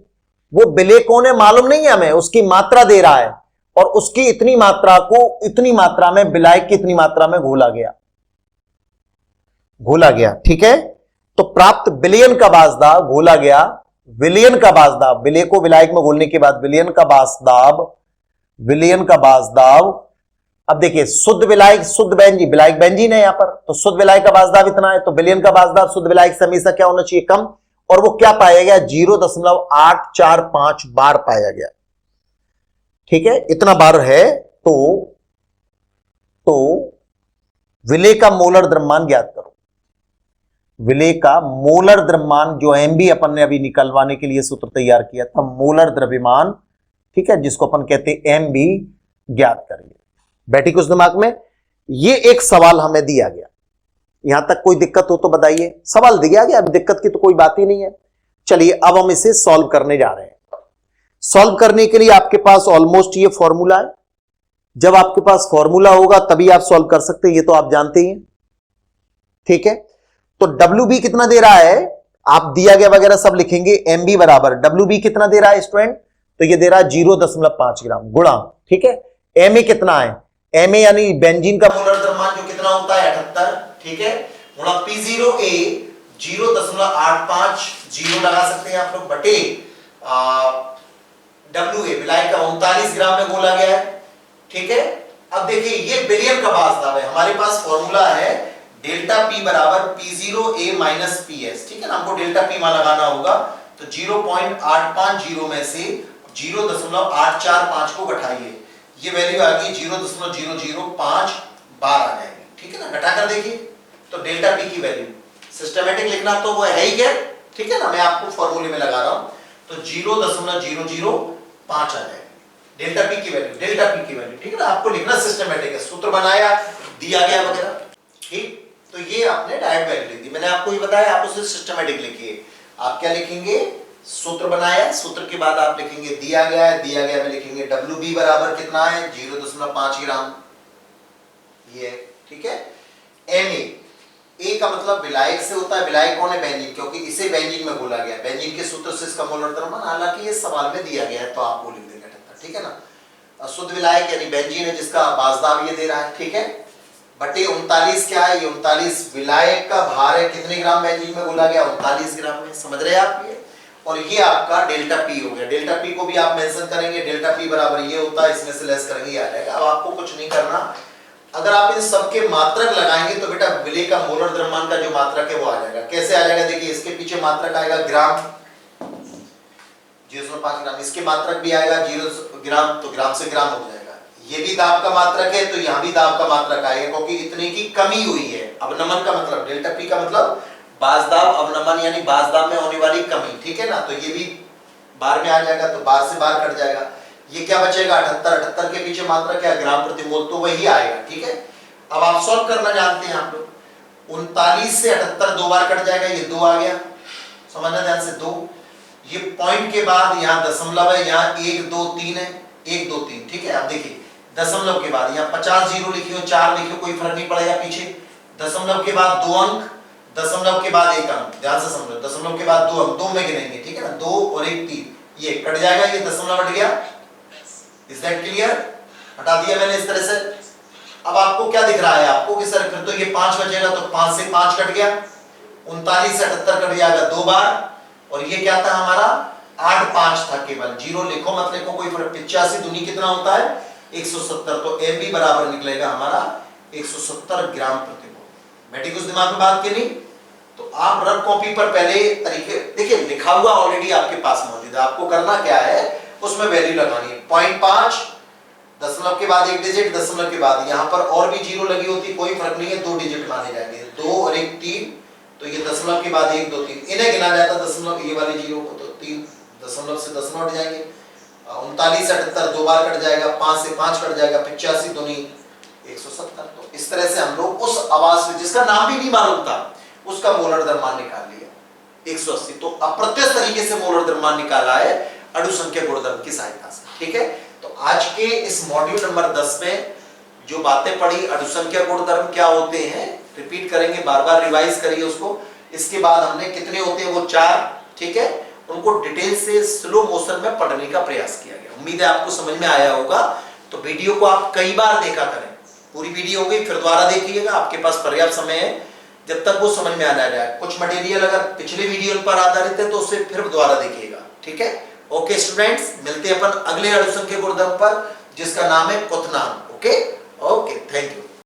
वो विलेय कौन है मालूम नहीं है हमें, उसकी मात्रा दे रहा है, और उसकी इतनी मात्रा को इतनी मात्रा में विलायक की इतनी मात्रा में घोला गया, ठीक है। तो प्राप्त विलयन का वाष्पदाब घोला गया, विलयन का वाष्पदाब, विलेय को विलायक में घोलने के बाद विलयन का वाष्पदाब। अब देखिए शुद्ध विलायक, शुद्ध बेंजीन, विलायक बेंजीन है यहां पर, तो शुद्ध विलायक का वाष्पदाब इतना है, तो विलयन का वाष्पदाब शुद्ध विलायक से हमेशा क्या होना चाहिए, कम, और वो क्या पाया गया, 0.845 बार पाया गया, ठीक है। इतना बार है तो विलेय का मोलर द्रव्यमान ज्ञात करो। विलेय का मोलर द्रव्यमान जो एमबी अपन ने अभी निकलवाने के लिए सूत्र तैयार किया था, मोलर द्रव्यमान, ठीक है, जिसको अपन कहते हैं एमबी, ज्ञात करिए। बैठी कुछ दिमाग में। ये एक सवाल हमें दिया गया, यहां तक कोई दिक्कत हो तो बताइए। सवाल दिया गया, अब दिक्कत की तो कोई बात ही नहीं है। चलिए अब हम इसे सॉल्व करने जा रहे हैं। सॉल्व करने के लिए आपके पास ऑलमोस्ट ये फॉर्मूला है, जब आपके पास फॉर्मूला होगा तभी आप सॉल्व कर सकते हैं, ये तो आप जानते ही हैं, ठीक है। तो WB कितना दे रहा है, आप दिया गया वगैरह सब लिखेंगे, MB बराबर WB कितना दे रहा है स्टूडेंट, तो ये दे रहा है 0.5 ग्राम गुणा, ठीक है। MA कितना है, MA यानी बेंजीन का मोलर द्रव्यमान जो कितना होता है 78, ठीक है, गुणा P0A 0.850 लगा सकते हैं आप लोग, बटे WA विलायक का 39 ग्राम में घोला गया है, ठीक है। अब देखिए ये विलयन का वाष्पदाब है, हमारे पास फॉर्मूला है डेल्टा P बराबर P0A माइनस PS, ठीक है ना, हमको डेल्टा P मान लगाना होगा, तो 0.850 में से 0.845 को घटाइए, ये वैल्यू आ गई 0.005 बार आ जाएगी, ठीक है ना। घटा कर देखिए तो डेल्टा P की वैल्यू सिस्टमैटिक लिखना तो वो है ही क्या, ठीक है ना, मैं आपको फॉर्मूले में लगा रहा हूं, तो 0.005 आ जाएगा डेल्टा P की वैल्यू, ठीक है ना। आपको लिखना सिस्टमैटिक है, सूत्र बनाया, दिया गया वगैरह, ठीक। तो ये आपने डायरेक्ट वैल्यू लिख दी, मैंने आपको ये बताया, आप उसे सिस्टमैटिक लिखिए। आप क्या लिखेंगे, सूत्र बनाया, सूत्र के बाद आप लिखेंगे दिया गया में लिखेंगे WB बराबर कितना है 0.5 ग्राम, ये, ठीक है। MA, A का मतलब विलायक से होता है, विलायक कौन है, बेंजीन, क्योंकि इसे बेंजीन में घोला गया, बेंजीन के सूत्र से इसका मोलर द्रव्यमान, हालांकि ये सवाल में दिया गया है तो आप वो लिख देंगे, ठीक है ना। शुद्ध विलायक यानी बेंजीन है जिसका वाष्पदाब ये दे रहा है, ठीक है, बटे 39 क्या है, ये 39 विलायक का भार है, कितने ग्राम बेंजीन में घोला गया, 39 ग्राम में, समझ रहे हैं आप ये। और ये आपका डेल्टा P हो गया, डेल्टा P को भी आप मेंशन करेंगे, डेल्टा P बराबर ये होता है, इसमें से लेस करेंगे, आ जाएगा। अब आपको कुछ नहीं करना, अगर आप इन सबके मात्रक लगाएंगे तो बेटा विलेय का मोलर द्रव्यमान का जो मात्रक है वो आ जाएगा। कैसे आ जाएगा, देखिए इसके पीछे मात्रक आएगा ग्राम, 0.5 ग्राम, इसके मात्रक भी आएगा 0 ग्राम, तो ग्राम से ग्राम हो जाएगा। ये भी दाब का मात्रक है तो यहां भी दाब का मात्रक आएगा, क्योंकि इतने की कमी हुई है। अब नमन का मतलब डेल्टा P का मतलब बाजदाब अवनमन यानी बाजदाब में होने वाली कमी, ठीक है ना, तो ये भी बार में आ जाएगा, तो बार से बार कट जाएगा। ये क्या बचेगा 78, 78 के पीछे मात्रा क्या ग्राम प्रति मोल, तो वही आएगा, ठीक है। अब आप सॉल्व करना जानते हैं आप लोग, 39 से 78 दो बार कट जाएगा, ये 2 आ गया, समझना ध्यान से 2, ये पॉइंट के बाद यहाँ दशमलव है, यहाँ 1 2 3 है, 1 2 3, ठीक है। अब देखिए दशमलव के बाद यहाँ 50 जीरो लिखियो, 4 लिखियो, कोई फर्क नहीं पड़ेगा पीछे, दशमलव के बाद 2 अंक, दशमलव के बाद 1 अंक, ध्यान से समझो, दशमलव के बाद 2 अंक, 2 में गिनेंगे, ठीक है ना, 2 और 1 3, ये कट जाएगा, ये दशमलव हट गया। Is that clear? हटा दिया मैंने इस तरह से। अब आपको क्या दिख रहा है आपको कि सर फिर तो ये 5 बचेगा, तो 5 से 5 कट गया, 39 से 78 कट जाएगा 2 बार, और ये क्या था हमारा 8 5 था केवल, जीरो लिखो मत लिखो कोई फर्क, 85 दूनी कितना होता है 170, तो एमबी बराबर निकलेगा हमारा 170 ग्राम प्रति मोल। बैठी कुछ दिमाग में बात की नहीं? तो आप रफ कॉपी पर पहले तरीके देखिए, लिखा हुआ ऑलरेडी आपके पास मौजूद है, आपको करना क्या है उसमें वैल्यू लगानी है, 0.5 दशमलव के बाद 1 डिजिट, दशमलव के बाद यहाँ पर और भी जीरो लगी होती कोई फर्क नहीं है, 2 डिजिट माने जाएंगे, 2 और 1 3, तो ये दशमलव के बाद 1 2 3 इन्हें गिना जाता दशमलव ये वाले जीरो को, तो 3 दशमलव से दशमलव हट जाएंगे, 39 से 78 दो बार कट जाएगा, 5 से 5 कट जाएगा, 85 दूनी 170। तो इस तरह से हम लोग उस आवाज में जिसका नाम भी नहीं मालूम था उसका मोलर द्रव्यमान निकाल लिया 180। तो अप्रत्यक्ष तरीके से मोलर द्रव्यमान निकाला है अणु संख्या गुणधर्म की सहायता से, ठीक है। तो आज के इस मॉड्यूल नंबर 10 में जो बातें पढ़ी अणु संख्या गुणधर्म क्या होते हैं रिपीट करेंगे, बार बार रिवाइज करिए उसको। इसके बाद हमने कितने होते हैं वो 4, ठीक है, उनको डिटेल से स्लो मोशन में पढ़ने का प्रयास किया गया। उम्मीद है आपको समझ में आया होगा। तो वीडियो को आप कई बार देखा करें, पूरी वीडियो हो गई फिर दोबारा देखिएगा, आपके पास पर्याप्त समय है जब तक वो समझ में आ जाए। कुछ मटेरियल अगर पिछले वीडियो पर आधारित है तो उसे फिर दोबारा देखिएगा, ठीक है। ओके स्टूडेंट्स, मिलते हैं अपन अगले अणु संख्या गुणधर्म पर जिसका नाम है क्वथनांक। Okay okay, thank you.